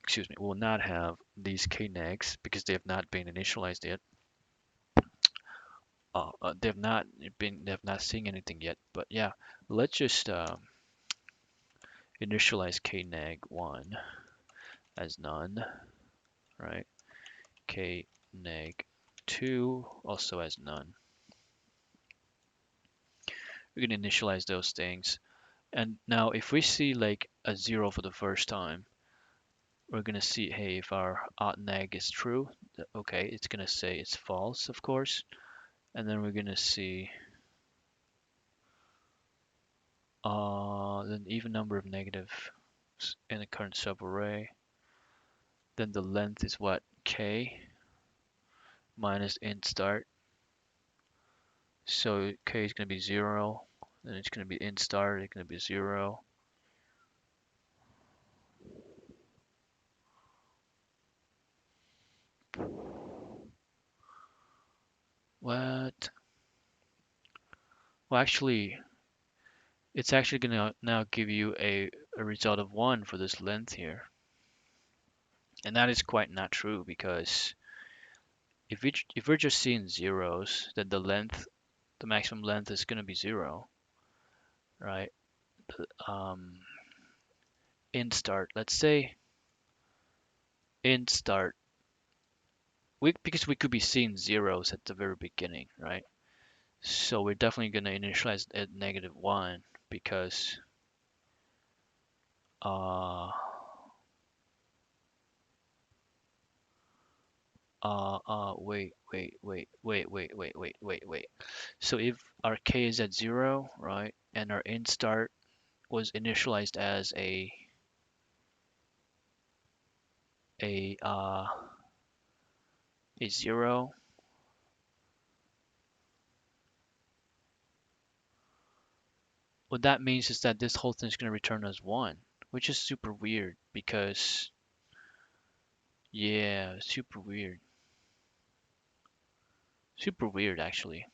excuse me, we will not have these knegs because they have not been initialized yet. They've not seen anything yet. But yeah, let's just initialize kneg1 as none, right? Kneg2 also as none. We're gonna initialize those things. And now if we see like a zero for the first time, we're gonna see, hey, if our odd neg is true, okay, it's gonna say it's false, of course. And then we're gonna see the even number of negatives in the current subarray. Then the length is what? K minus int start. So K is gonna be 0. Then it's gonna be int start, it's gonna be 0. What? Well, actually, it's actually gonna now give you a result of 1 for this length here. And that is quite not true because if we're just seeing zeros, then the maximum length is gonna be 0, right? Um, int start, let's say int start, because we could be seeing zeros at the very beginning, right? So we're definitely gonna initialize at -1 because uh wait. So if our k is at 0, right, and our int start was initialized as a uh a 0, what that means is that this whole thing is going to return as 1, which is super weird because yeah, super weird actually.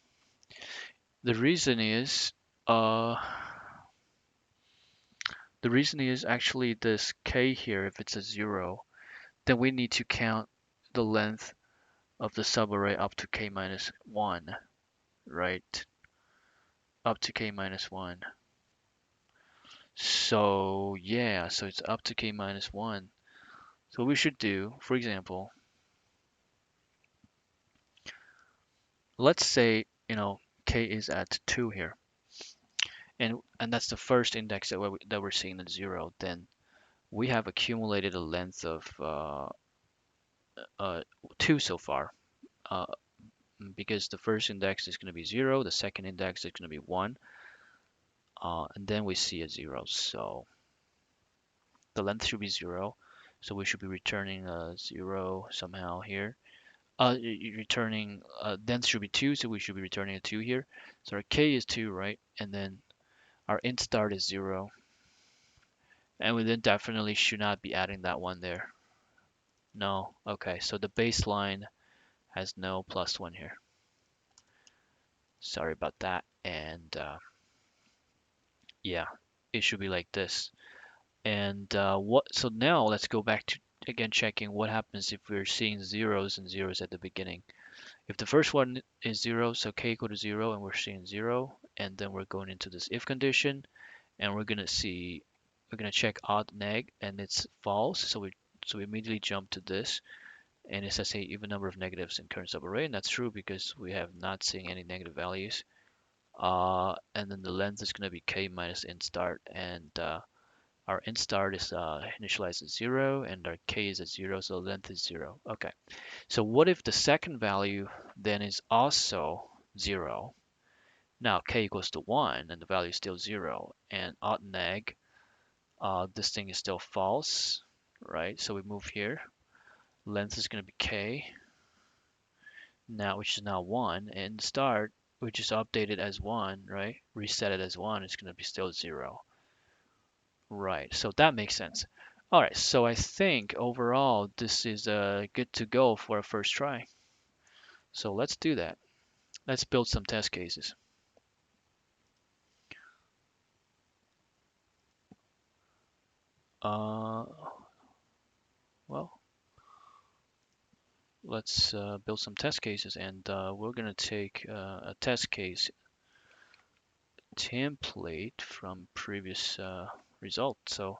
The reason is uh the reason is actually this k here, if it's a 0, then we need to count the length of the subarray up to k minus 1, right? Up to k minus 1. So yeah, so it's up to k minus 1. So what we should do, for example, let's say, k is at 2 here, and that's the first index that we're seeing at 0. Then we have accumulated a length of uh, 2 so far. Uh, because the first index is going to be 0, the second index is going to be 1, and then we see a 0. So the length should be 0. So we should be returning a 0 somehow here. Returning length should be 2, so we should be returning a 2 here. So our k is 2, right? And then our int start is 0. And we then definitely should not be adding that one there. No. Okay, so the baseline has no +1 here. Sorry about that. And yeah, it should be like this. And so now let's go back to again checking what happens if we're seeing zeros and zeros at the beginning. If the first one is 0, so k equal to 0, and we're seeing 0, and then we're going into this if condition, and we're gonna check odd neg, and it's false, so we immediately jump to this, and it says a even number of negatives in current subarray, and that's true because we have not seen any negative values. And then the length is gonna be k minus int start, and our int start is initialized at 0, and our k is at 0, so the length is 0. Okay. So what if the second value then is also 0? Now k equals to 1 and the value is still 0, and odd neg, this thing is still false, right? So we move here. Length is going to be k, now which is now 1, and start, which is updated as 1, right? Reset it as 1, it's going to be still 0. Right, so that makes sense. All right, so I think overall this is good to go for a first try. So let's do that. Let's build some test cases. Uh, well, let's build some test cases, and we're gonna take a test case template from previous result. So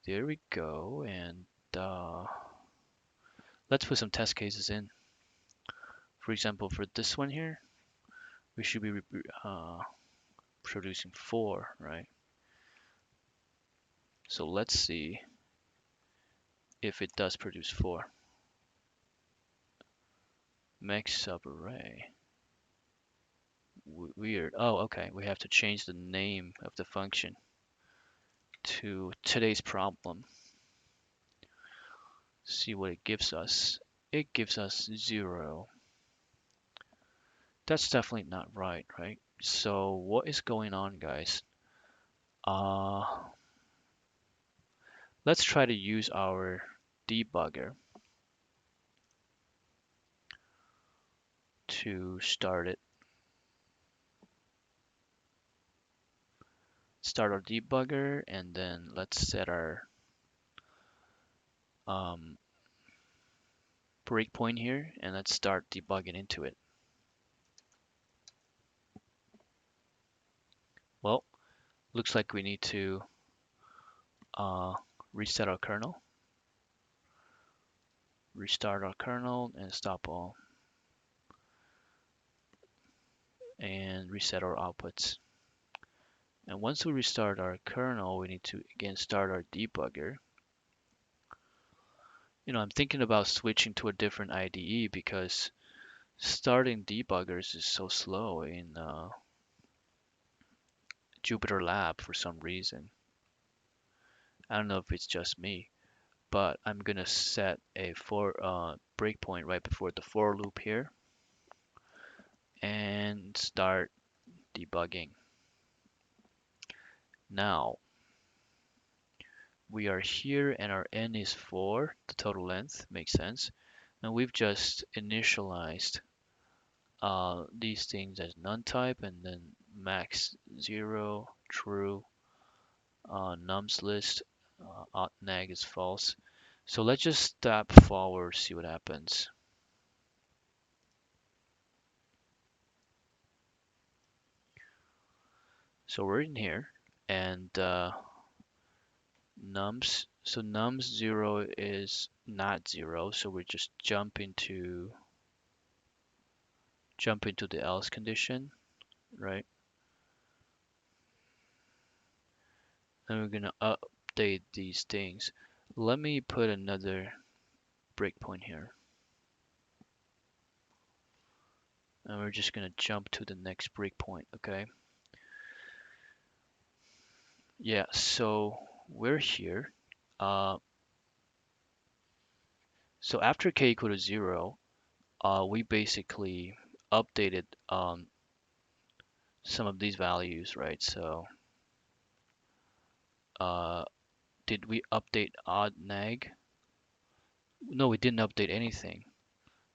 there we go, and uh, let's put some test cases in. For example, for this one here, we should be producing 4, right? So let's see if it does produce 4. Max subarray. Weird. Oh, okay. We have to change the name of the function to today's problem. See what it gives us. It gives us 0. That's definitely not right, right? So what is going on, guys? Uh, let's try to use our debugger to start it. Start our debugger, and then let's set our um, breakpoint here, and let's start debugging into it. Well, looks like we need to uh, reset our kernel, restart our kernel, and stop all, and reset our outputs. And once we restart our kernel, we need to again start our debugger. I'm thinking about switching to a different IDE because starting debuggers is so slow in Jupyter Lab for some reason. I don't know if it's just me, but I'm gonna set a breakpoint right before the for loop here and start debugging. Now we are here and our n is 4, the total length makes sense, and we've just initialized these things as none type, and then max 0, true, nums list, nag is false. So let's just step forward, see what happens. So we're in here, and nums 0 is not 0, so we just jump into the else condition, right? And we're gonna update these things. Let me put another breakpoint here. And we're just gonna jump to the next breakpoint, okay? Yeah, so we're here. Uh, so after k equal to 0, we basically updated some of these values, right? So uh, did we update odd nag? No, we didn't update anything,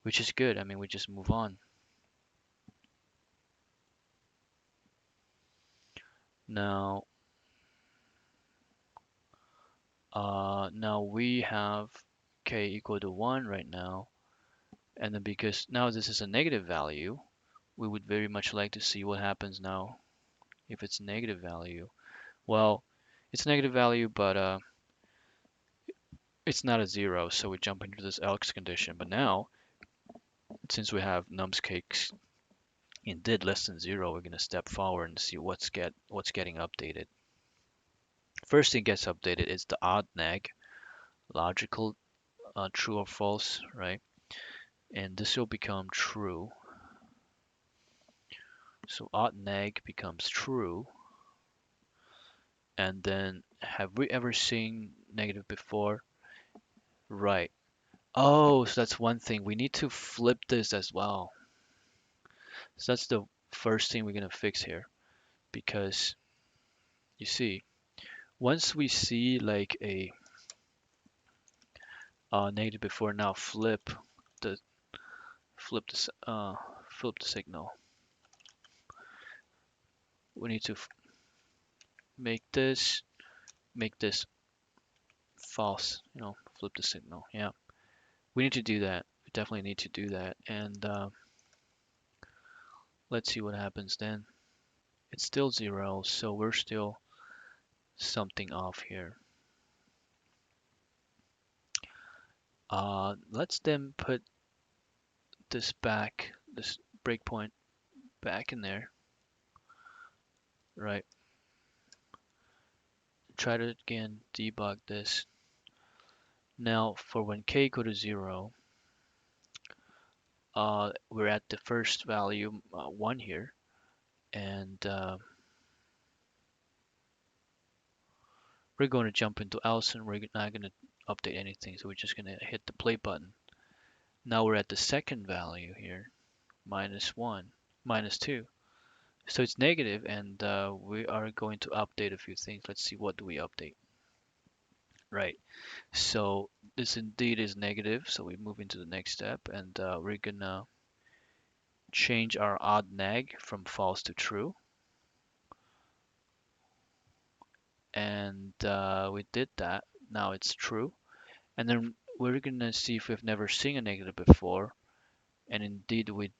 which is good. I mean, we just move on. Now, now we have k equal to 1 right now, and then because now this is a negative value, we would very much like to see what happens now if it's negative value. Well, it's negative value, but it's not a 0, so we jump into this else condition. But now, since we have nums cakes indeed less than 0, we're gonna step forward and see what's getting updated. First thing gets updated is the odd nag, logical true or false, right? And this will become true. So odd nag becomes true. And then, have we ever seen negative before? Right. Oh, so that's one thing. We need to flip this as well. So that's the first thing we're gonna fix here, because you see, once we see like a negative before, now the flip the flip the signal. We need to make this false. Flip the signal. Yeah, we need to do that. We definitely need to do that. And let's see what happens then. It's still 0, so we're still something off here. Let's then put this breakpoint back in there. right? Try to again debug this. Now for when k equal to 0, we're at the first value 1 here, and we're going to jump into else, and we're not going to update anything, so we're just going to hit the play button. Now we're at the second value here, -1, -2. So it's negative, and we are going to update a few things. Let's see, what do we update? Right. So this indeed is negative, so we move into the next step, and we're gonna change our odd nag from false to true. And we did that. Now it's true. And then we're gonna see if we've never seen a negative before. And indeed we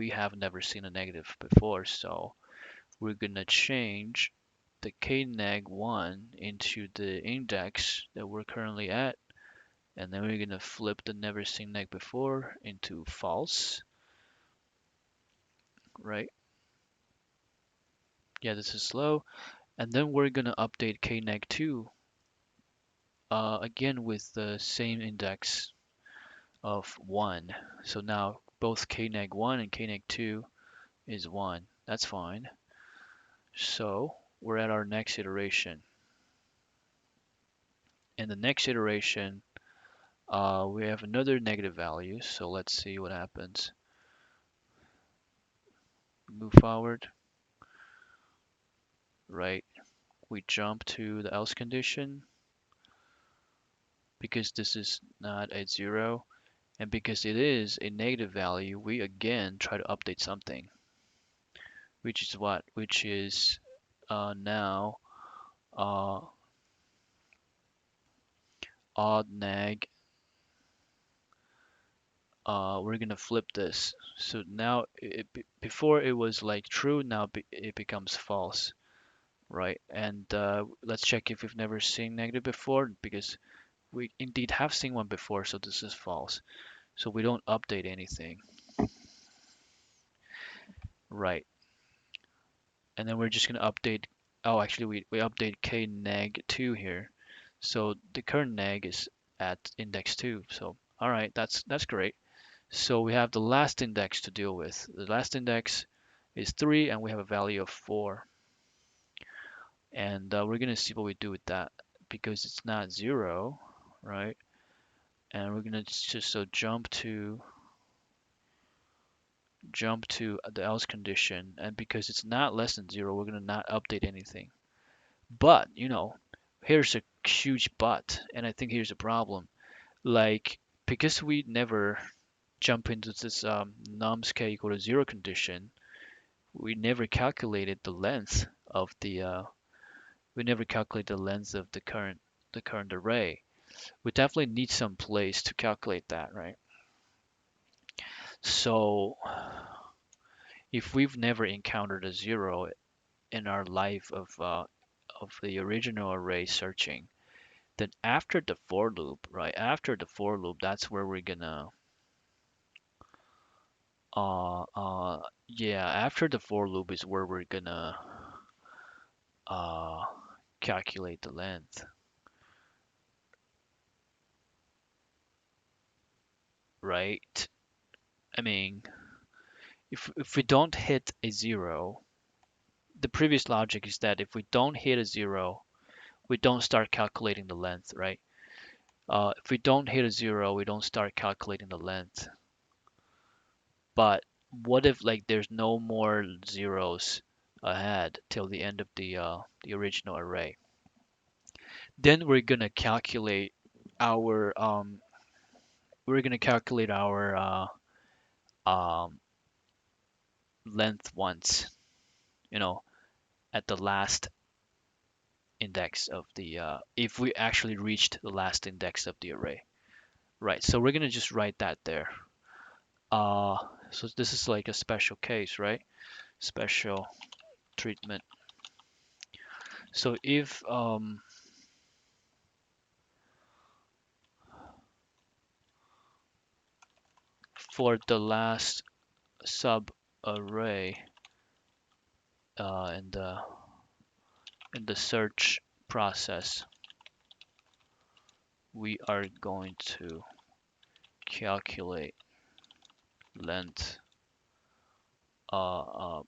have never seen a negative before. So we're gonna change the knag1 into the index that we're currently at. And then we're gonna flip the never seen neg before into false, right? Yeah, this is slow. And then we're gonna update knag2 again with the same index of 1. So now both knag1 and knag2 is 1. That's fine. So we're at our next iteration. In the next iteration, we have another negative value. So let's see what happens. Move forward, right? We jump to the else condition because this is not a 0. And because it is a negative value, we again try to update something, which is what? Which is now uh, odd nag. We're gonna flip this. So now before it was like true, now it becomes false, right? And let's check if we've never seen negative before, because we indeed have seen one before, so this is false. So we don't update anything, right? And then we're just gonna update. Oh, actually, we update knag2 here. So the current nag is at index 2. So all right, that's great. So we have the last index to deal with. The last index is 3, and we have a value of 4. And we're gonna see what we do with that because it's not 0, right? And we're gonna just so jump to the else condition, and because it's not less than 0, we're gonna not update anything. But here's a huge but, and I think here's a problem. Like, because we never jump into this nums k equal to 0 condition, we never calculated the length of the current array. We definitely need some place to calculate that, right? So if we've never encountered a 0 in our life of the original array searching, then after the for loop, right? After the for loop, that's where we're gonna yeah, after the for loop is where we're gonna uh calculate the length, right? I mean, if we don't hit a 0, the previous logic is that if we don't hit a 0, we don't start calculating the length, right? If we don't hit a 0, we don't start calculating the length. But what if like there's no more zeros ahead till the end of the original array? Then our we're gonna calculate our um, length once, you know, at the last index of the if we actually reached the last index of the array, right? So we're gonna just write that there. Uh, so this is like a special case, right? Special treatment. So if for the last sub array in the search process, we are going to calculate length. Uh, uh,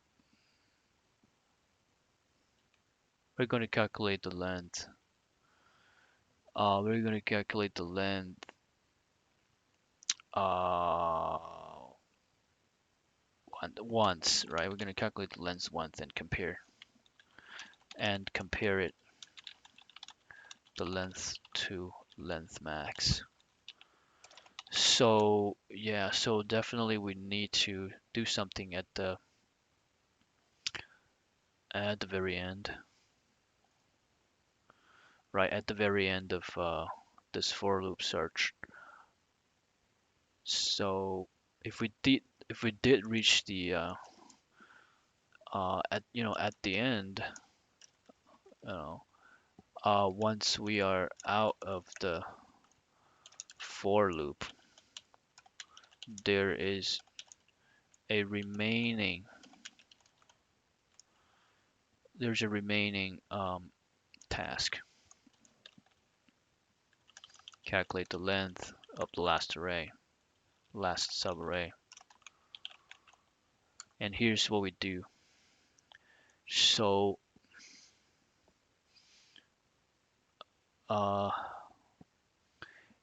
we're going to calculate the length. We're going to calculate the length uh, once, right? We're going to calculate the length once and compare it the length to length max. So yeah, so definitely we need to do something at the very end, right? At the very end of this for loop search. So if we did reach the at the end, you know, once we are out of the for loop, there is a remaining task. Calculate the length of the last subarray. And here's what we do. So uh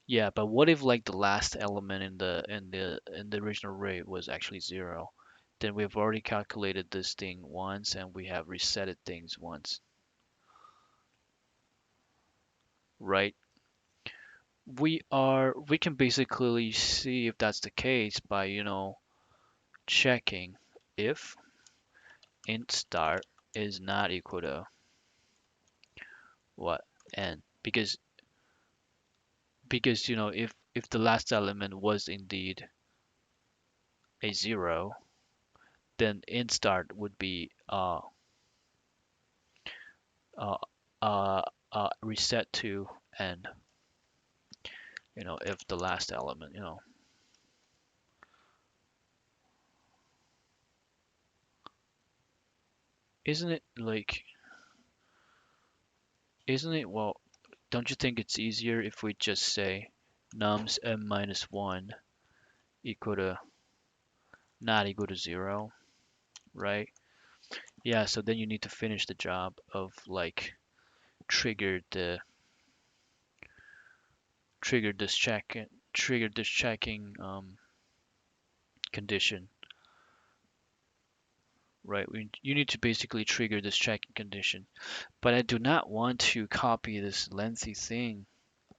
yeah, but what if like the last element in the original array was actually 0? Then we've already calculated this thing once and we have resetted things once, right? We can basically see if that's the case by, checking if int start is not equal to what n, because if the last element was indeed a 0, then int start would be uh, reset to n, if the last element, isn't it like, well, don't you think it's easier if we just say nums m minus 1 equal to not equal to 0, right? Yeah, so then you need to finish the job of like trigger the trigger this check trigger this checking condition, right? You need to basically trigger this checking condition, but I do not want to copy this lengthy thing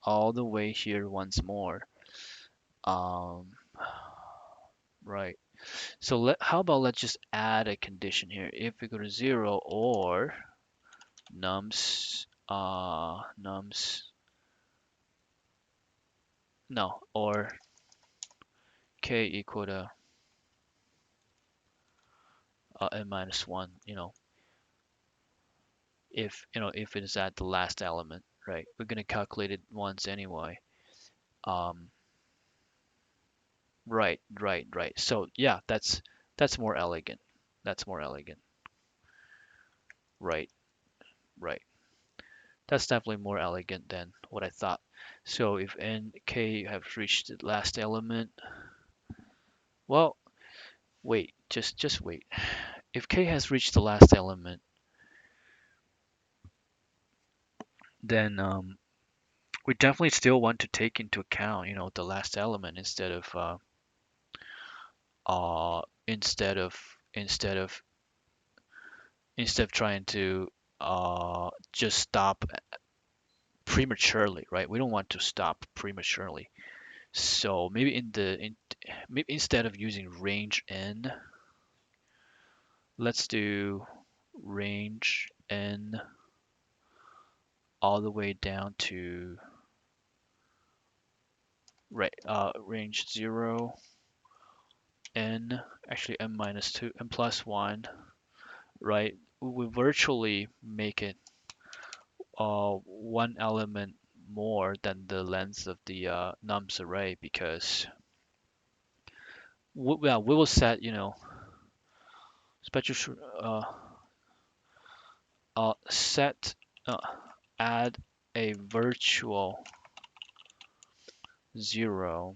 all the way here once more. Um, right. So how about let's just add a condition here. If equal to 0 or nums no, or k equal to n minus 1, if it is at the last element, right? We're going to calculate it once anyway. Um, right. So yeah, that's more elegant. That's more elegant. Right, right. That's definitely more elegant than what I thought. So if n k have reached the last element, well, wait, just wait. If k has reached the last element, then we definitely still want to take into account, the last element uh instead of instead of instead of trying to just stop prematurely, right? We don't want to stop prematurely. So maybe maybe instead of using range n, let's do range n all the way down to range 0 n, actually n minus 2 n plus 1, right? We virtually make it one element more than the length of the nums array, because we will set, special set add a virtual 0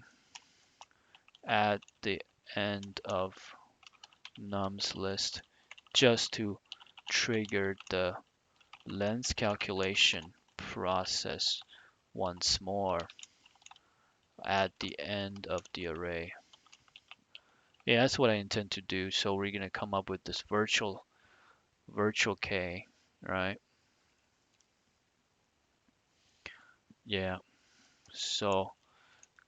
at the end of nums list just to trigger the length calculation process once more at the end of the array. Yeah, that's what I intend to do. So we're gonna come up with this virtual k, right? Yeah. So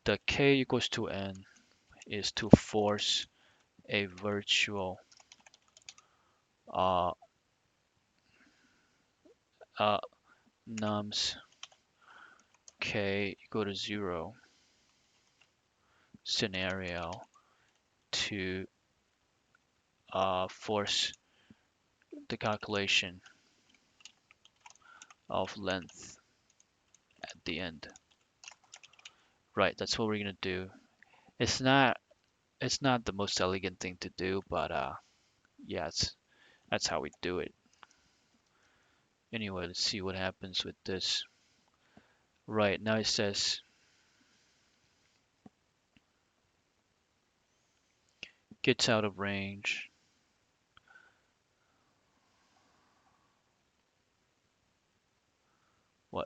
the k equals to n is to force a virtual uh, uh, nums k equal to 0 scenario to force the calculation of length at the end. Right, that's what we're gonna do. It's not it's not the most elegant thing to do, but yeah, that's how we do it. Anyway, let's see what happens with this. Right, now it says gets out of range.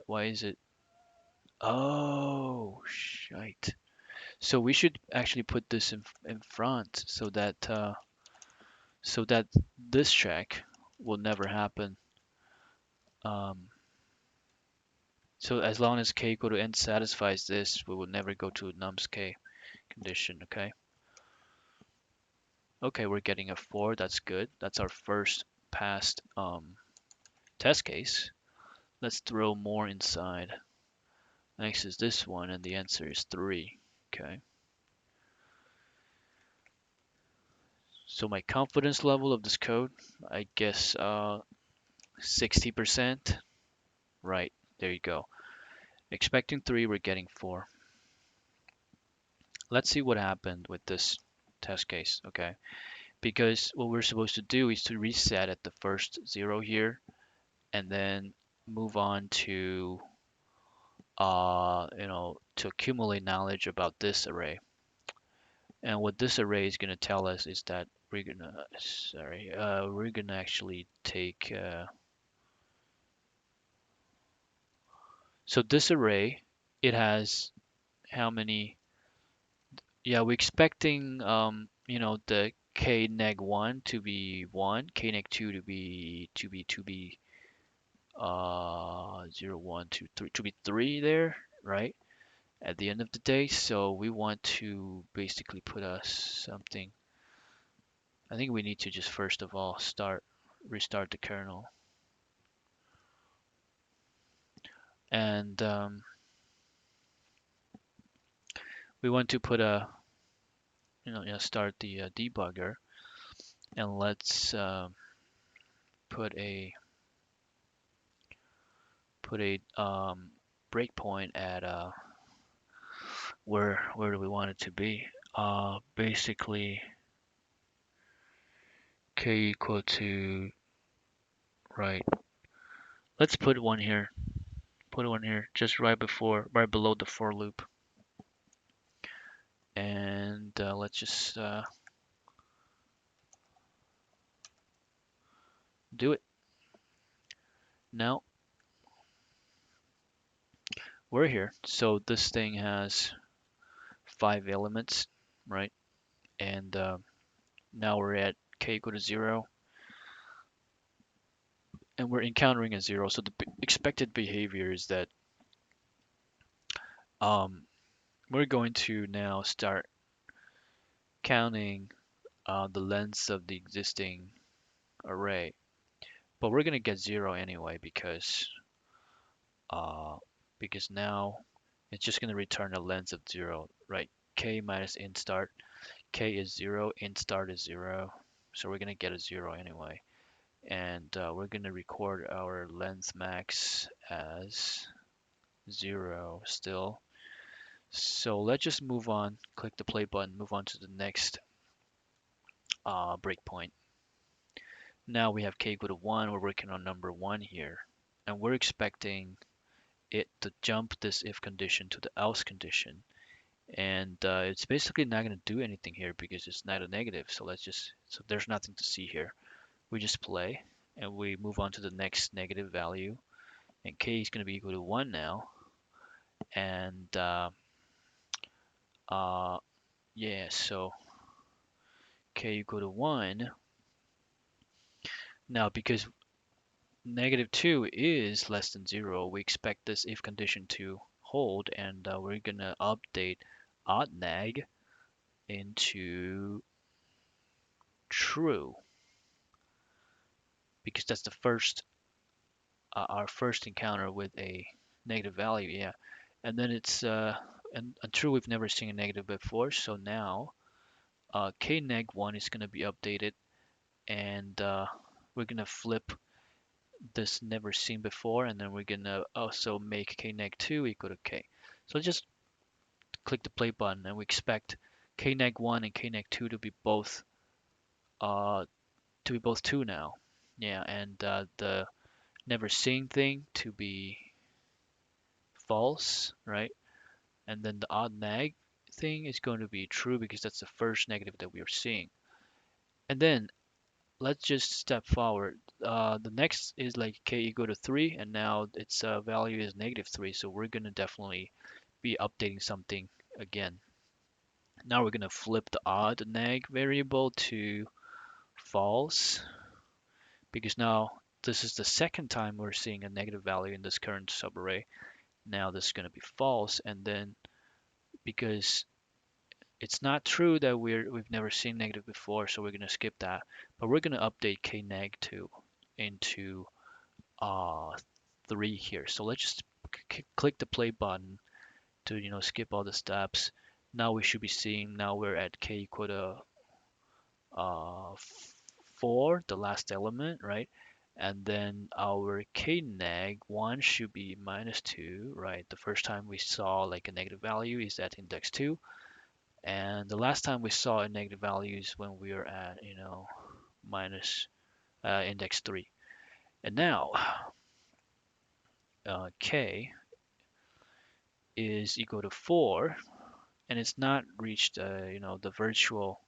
Why is it? Oh, shite. So we should actually put this in front so that this check will never happen. Um, so as long as k equal to n satisfies this, we will never go to nums k condition, okay? Okay, we're getting a 4, that's good. That's our first passed test case. Let's throw more inside. Next is this one, and the answer is 3, okay? So my confidence level of this code, I guess 60%. Right, there you go. Expecting 3, we're getting 4. Let's see what happened with this test case, okay? Because what we're supposed to do is to reset at the first 0 here, and then move on to, to accumulate knowledge about this array. And what this array is going to tell us is that we're gonna actually take, so this array, it has how many? Yeah, we're expecting, the k neg 1 to be 1, k neg 2 to be 0, 1, 2, 3, to be 3 there, right? At the end of the day, so we want to basically put us something. I think we need to just first of all restart the kernel, and we want to put start the debugger, and let's put a breakpoint at where do we want it to be? Basically k equal to, right. Let's put one here. Put one here, just right below the for loop, and let's just do it. Now we're here. So this thing has 5 elements, right? And now we're at k equal to 0, and we're encountering a 0. So the expected behavior is that um, we're going to now start counting the lengths of the existing array. But we're going to get 0 anyway uh, because now it's just going to return a length of 0, right? K minus int start. K is 0, int start is 0. So we're going to get a 0 anyway. And we're going to record our length max as 0 still. So let's just move on, click the play button, move on to the next breakpoint. Now we have k equal to 1. We're working on number 1 here. And we're expecting it to jump this if condition to the else condition. And it's basically not going to do anything here because it's not a negative. So there's nothing to see here. We just play and we move on to the next negative value. And k is going to be equal to 1 now. And uh, yeah, so k equal to 1. Now, because -2 is less than 0, we expect this if condition to hold, and we're going to update odd neg into true because that's the first our first encounter with a negative value, yeah. And then it's and true, we've never seen a negative before, so now k neg 1 is going to be updated, and we're going to flip this never seen before, and then we're going to also make k neg 2 equal to k. So just click the play button, and we expect k neg 1 and k neg 2 uh, to be both 2 now. Yeah, and the never seen thing to be false, right? And then the odd neg thing is going to be true because that's the first negative that we are seeing. And then let's just step forward. The next is like k equal to 3, and now its value is -3, so we're going to definitely be updating something again. Now we're going to flip the odd neg variable to false because now this is the second time we're seeing a negative value in this current subarray. Now this is going to be false, and then because it's not true that we've never seen negative before, so we're going to skip that. But we're going to update k neg 2 into uh, 3 here. So let's just click the play button to skip all the steps. Now we should be seeing, now we're at k equal to uh, 4, the last element, right? And then our k neg 1 should be -2, right? The first time we saw like a negative value is at index 2. And the last time we saw a negative value is when we were at, minus index 3. And now k is equal to 4, and it's not reached, the virtual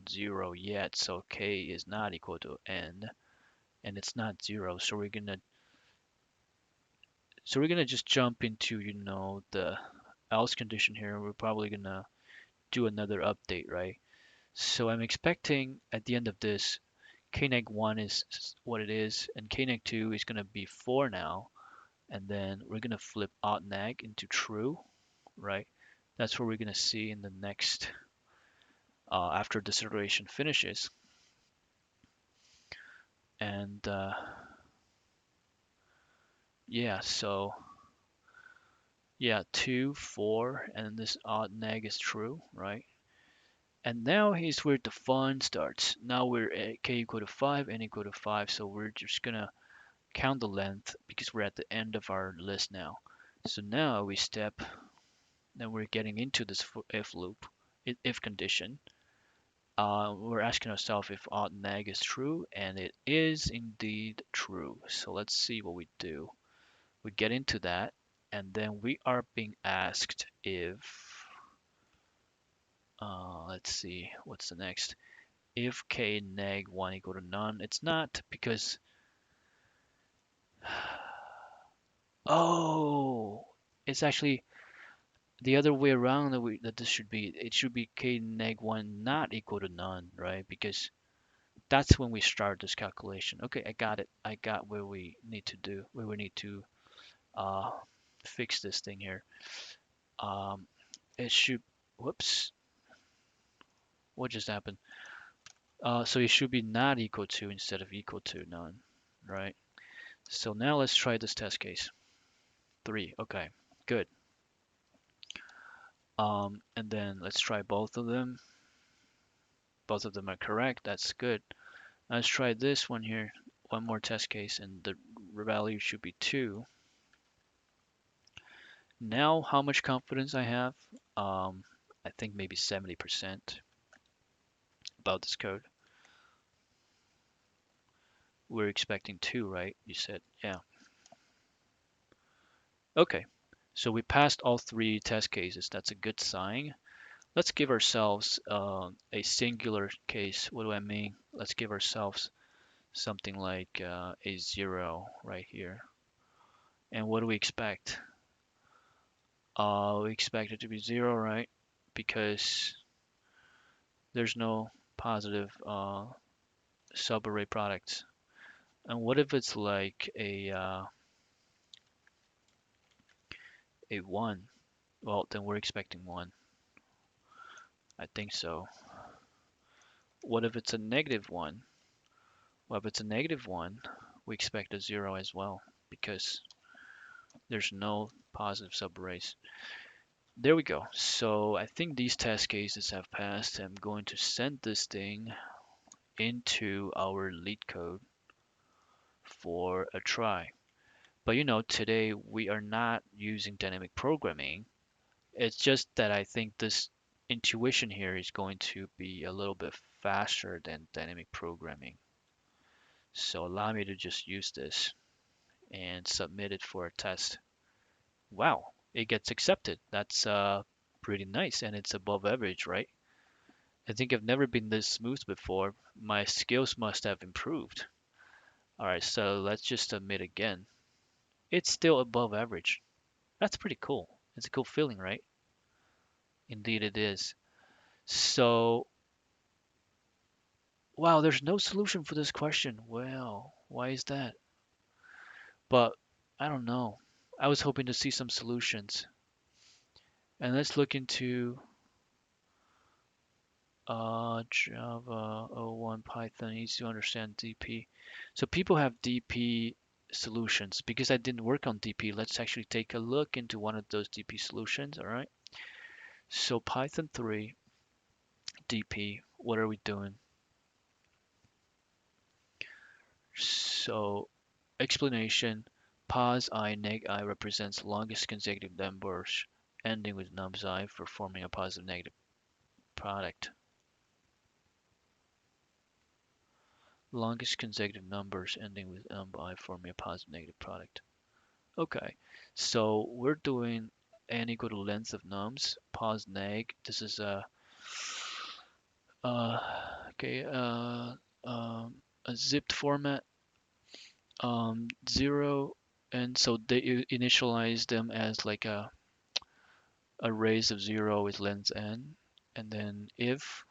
0 yet. So k is not equal to n, and it's not 0. So we're gonna just jump into, the else condition here. We're probably gonna do another update, right? So I'm expecting at the end of this, k neg 1 is what it is, and k neg 2 is going to be 4 now, and then we're going to flip odd neg into true, right? That's what we're going to see in the next, after this iteration finishes. And yeah, so yeah, 2, 4, and this odd neg is true, right? And now here's where the fun starts. Now we're at k equal to 5, n equal to 5, so we're just going to count the length because we're at the end of our list now. So now we step, then we're getting into this if loop, if condition. We're asking ourselves if odd neg is true, and it is indeed true. So let's see what we do. We get into that, and then we are being asked if, let's see, what's the next? If k neg 1 equal to none, it's not because, oh, it's actually the other way around that this should be. It should be k neg 1 not equal to none, right? Because that's when we start this calculation. Okay, I got it. I got where we need to do, where we need to uh, fix this thing here. Um, it should, whoops, what just happened? So it should be not equal to instead of equal to none, right? So now let's try this test case. 3, okay, good. And then let's try both of them. Both of them are correct. That's good. Let's try this one here. One more test case, and the value should be 2. Now, how much confidence I have? I think maybe 70%. about this code? We're expecting 2, right? You said, yeah. Okay, so we passed all 3 test cases. That's a good sign. Let's give ourselves a singular case. What do I mean? Let's give ourselves something like a 0 right here. And what do we expect? We expect it to be 0, right? Because there's no positive subarray products. And what if it's like a 1? Well, then we're expecting 1. I think so. What if it's a -1? Well, if it's a -1, we expect a 0 as well because there's no positive subarrays. There we go. So I think these test cases have passed. I'm going to send this thing into our leet code for a try. But today we are not using dynamic programming. It's just that I think this intuition here is going to be a little bit faster than dynamic programming. So allow me to just use this and submit it for a test. Wow, it gets accepted. That's pretty nice, and it's above average, right? I think I've never been this smooth before. My skills must have improved. All right, so let's just submit again. It's still above average. That's pretty cool. It's a cool feeling, right? Indeed it is. So, wow, there's no solution for this question. Well, why is that? But I don't know. I was hoping to see some solutions. And let's look into Java 01 Python, easy to understand DP. So people have DP solutions. Because I didn't work on DP, let's actually take a look into one of those DP solutions, all right? So Python 3 DP, what are we doing? So explanation, pos I neg I represents longest consecutive numbers ending with nums I for forming a positive negative product. Longest consecutive numbers ending with num I forming a positive negative product. Okay, so we're doing n equal to length of nums, pos neg. This is uh, okay, a zipped format, 0, and so they initialize them as like a arrays of 0 with length n, and then if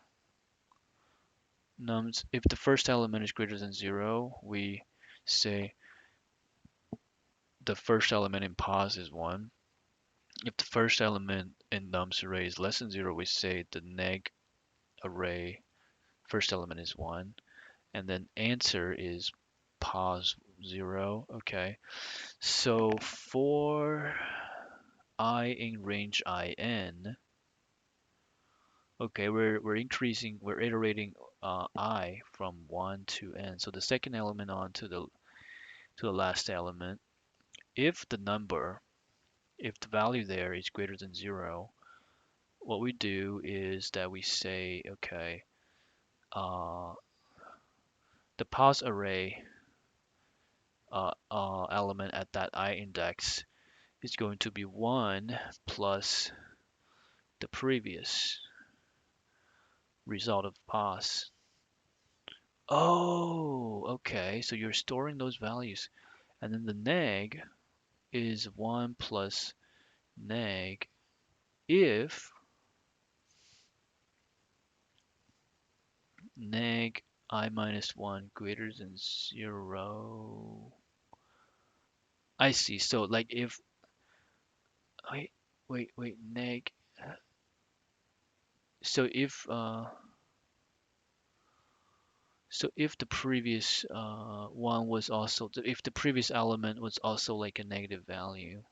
the first element is greater than 0, we say the first element in pos is 1. If the first element in nums array is less than 0, we say the neg array first element is 1, and then answer is pos 0. Okay, so for I in range in, okay, we're iterating I from 1 to n. So the second element on to the last element. If if the value there is greater than 0, what we do is that we say, okay, uh, the pos array element at that I index is going to be 1 plus the previous result of pos. Oh, okay. So you're storing those values. And then the neg is 1 plus neg if neg I minus 1 greater than 0. I see. So like if, wait, neg. So if the previous one was also, if the previous element was also like a negative value,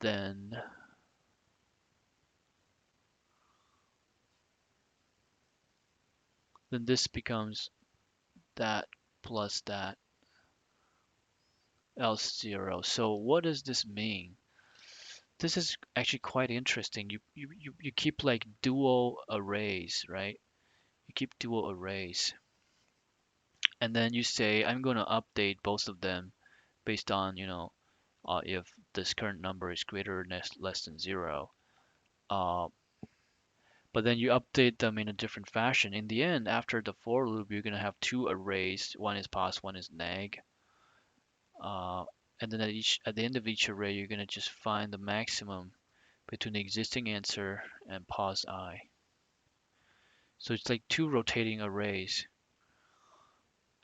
then this becomes that plus that else 0. So what does this mean? This is actually quite interesting. You keep like dual arrays, right? You keep dual arrays. And then you say, I'm going to update both of them based on, if this current number is greater or less than 0. Uh, but then you update them in a different fashion. In the end, after the for loop, you're going to have two arrays. One is pos, one is neg. Uh, and then at the end of each array, you're going to just find the maximum between the existing answer and pos I. So it's like two rotating arrays.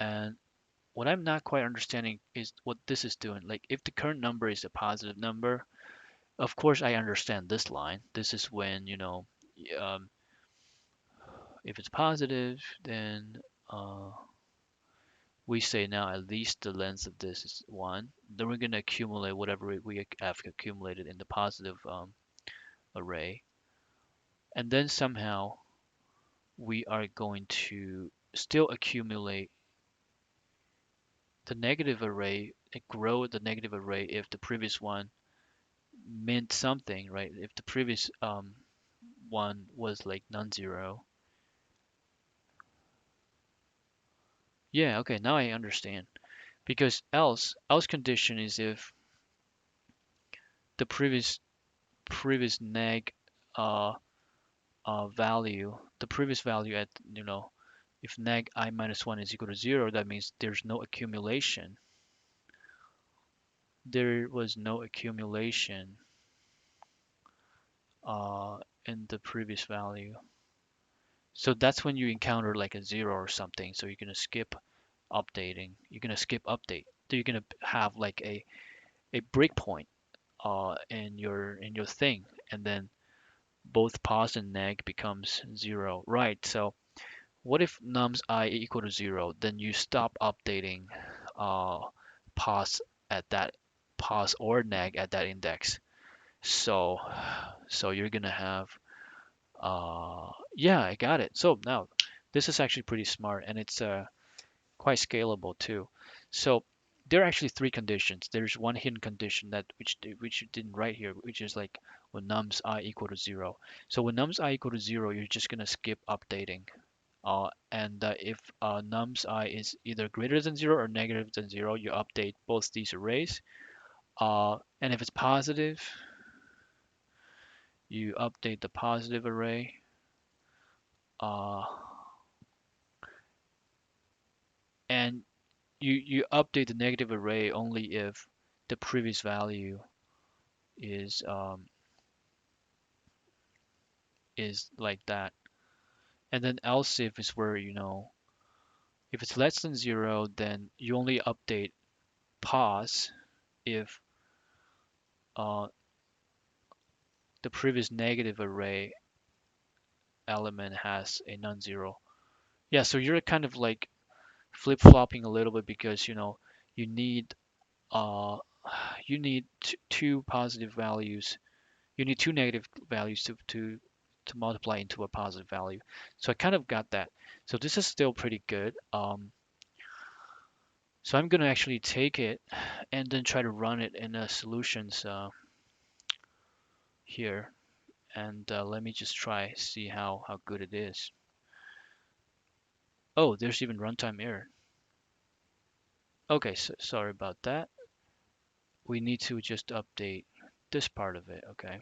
And what I'm not quite understanding is what this is doing. Like if the current number is a positive number, of course I understand this line. This is when, um, if it's positive, then we say now at least the length of this is 1. Then we're going to accumulate whatever we have accumulated in the positive array. And then somehow we are going to still accumulate the negative array and grow the negative array if the previous one meant something, right? If the previous one was like non-zero. Yeah, okay, now I understand. Because else condition is if the previous neg uh, value, the previous value at, if neg I minus 1 is equal to 0, that means there's no accumulation. There was no accumulation uh, in the previous value. So that's when you encounter like a 0 or something. So you're going to skip updating. You're going to skip update. So you're going to have like a breakpoint in your thing, and then both pos and neg becomes 0. Right. So what if nums I equal to 0? Then you stop updating uh, pos at that pos or neg at that index. So you're gonna have yeah, I got it. So now this is actually pretty smart, and it's quite scalable too. So there are actually three conditions. There's one hidden condition that which you didn't write here, which is like when nums I equal to 0. So when nums I equal to 0, you're just gonna skip updating. And if nums I is either greater than 0 or negative than 0, you update both these arrays. And if it's positive, you update the positive array. Uh, and you update the negative array only if the previous value is like that. And then else if is where, if it's less than 0, then you only update pos if uh, the previous negative array element has a non-zero. Yeah, so you're kind of like flip-flopping a little bit because you need uh you need two positive values. You need two negative values to multiply into a positive value. So I kind of got that. So this is still pretty good. So I'm gonna actually take it and then try to run it in a solutions here, and let me just try see how good it is. Oh, there's even runtime error. Okay, so sorry about that. We need to just update this part of it. Okay,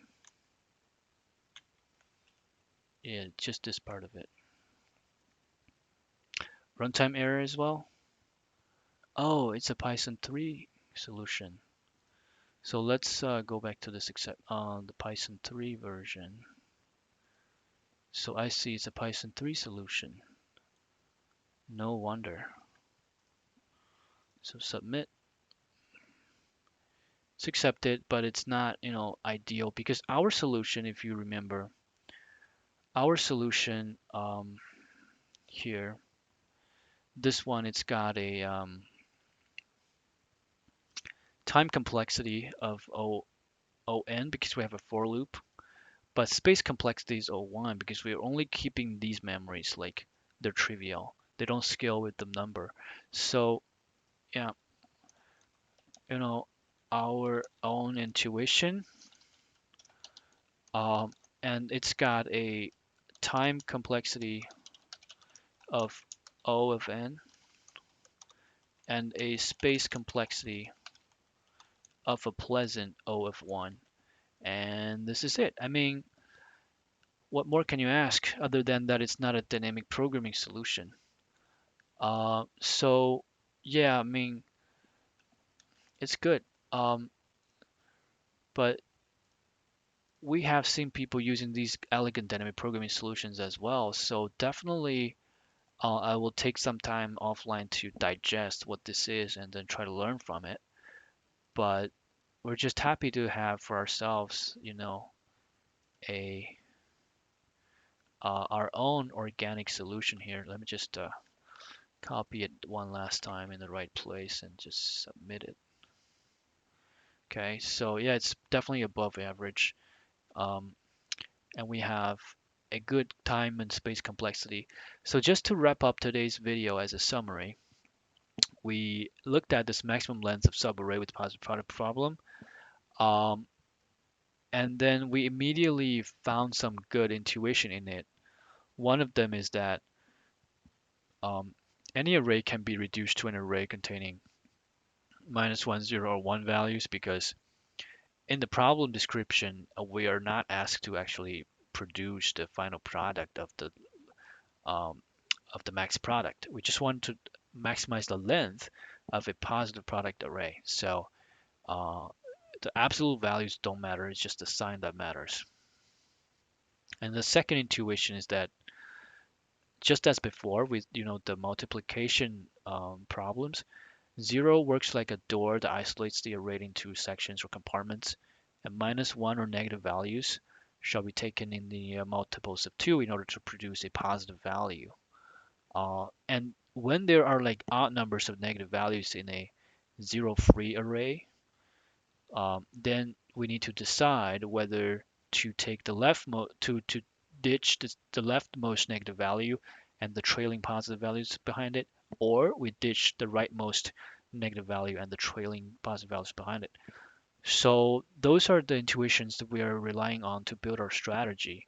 yeah, just this part of it. Runtime error as well. Oh, it's a Python 3 solution. So let's go back to this except on the Python 3 version. So I see it's a Python 3 solution. No wonder. So submit. It's accepted, but it's not, ideal because our solution, if you remember, our solution here, this one, it's got a time complexity of O(n) because we have a for loop, but space complexity is O(1) because we're only keeping these memories like they're trivial. They don't scale with the number. So yeah, you know, our own intuition, um, and it's got a time complexity of O of n and a space complexity of a pleasant O of 1. And this is it. I mean, what more can you ask other than that it's not a dynamic programming solution? So yeah, I mean, it's good. Um, but we have seen people using these elegant dynamic programming solutions as well. So definitely, I will take some time offline to digest what this is and then try to learn from it. But we're just happy to have for ourselves, a our own organic solution here. Let me just copy it one last time in the right place and just submit it. Okay, so yeah, it's definitely above average. Um, and we have a good time and space complexity. So just to wrap up today's video as a summary, we looked at this maximum length of subarray with positive product problem. Um, and then we immediately found some good intuition in it. One of them is that um, any array can be reduced to an array containing minus 1, 0, or 1 values because in the problem description, we are not asked to actually produce the final product um, of the max product. We just want to maximize the length of a positive product array. So uh, the absolute values don't matter. It's just the sign that matters. And the second intuition is that just as before with the multiplication problems, zero works like a door that isolates the array into sections or compartments, and minus one or negative values shall be taken in the multiples of 2 in order to produce a positive value. And when there are like odd numbers of negative values in a zero-free array, then we need to decide whether to take the to ditch the leftmost negative value and the trailing positive values behind it, or we ditch the rightmost negative value and the trailing positive values behind it. So those are the intuitions that we are relying on to build our strategy,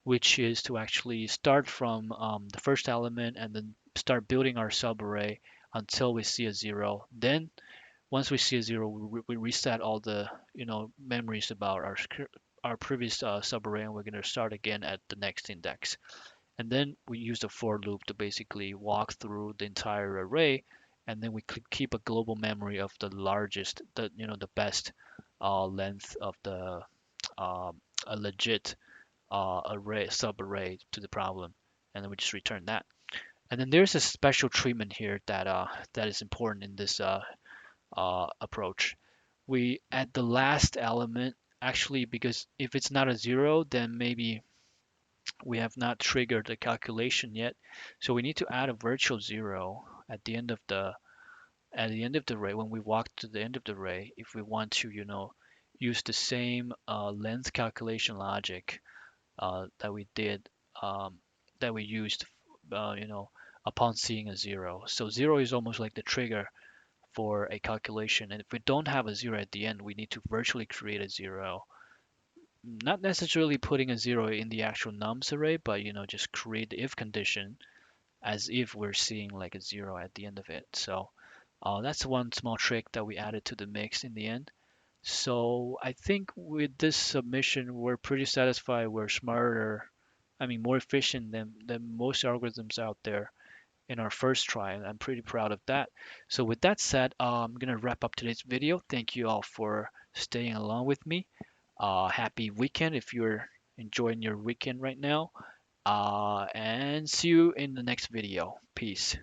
which is to actually start from the first element and then start building our subarray until we see a zero. Then once we see a zero, we reset all the memories about our previous subarray, and we're going to start again at the next index. And then we use the for loop to basically walk through the entire array, and then we keep a global memory of the largest, the best length of the a legit array subarray to the problem, and then we just return that. And then there's a special treatment here that is important in this approach. We add the last element actually because if it's not a zero, then maybe we have not triggered the calculation yet. So we need to add a virtual zero at the end of the array when we walk to the end of the array if we want to use the same length calculation logic that we did that we used upon seeing a zero. So zero is almost like the trigger for a calculation. And if we don't have a zero at the end, we need to virtually create a zero. Not necessarily putting a zero in the actual nums array, but just create the if condition as if we're seeing like a zero at the end of it. So that's one small trick that we added to the mix in the end. So I think with this submission, we're pretty satisfied. We're smarter, I mean, more efficient than most algorithms out there in our first try, and I'm pretty proud of that. So with that said, I'm gonna wrap up today's video. Thank you all for staying along with me. Happy weekend if you're enjoying your weekend right now. And see you in the next video. Peace.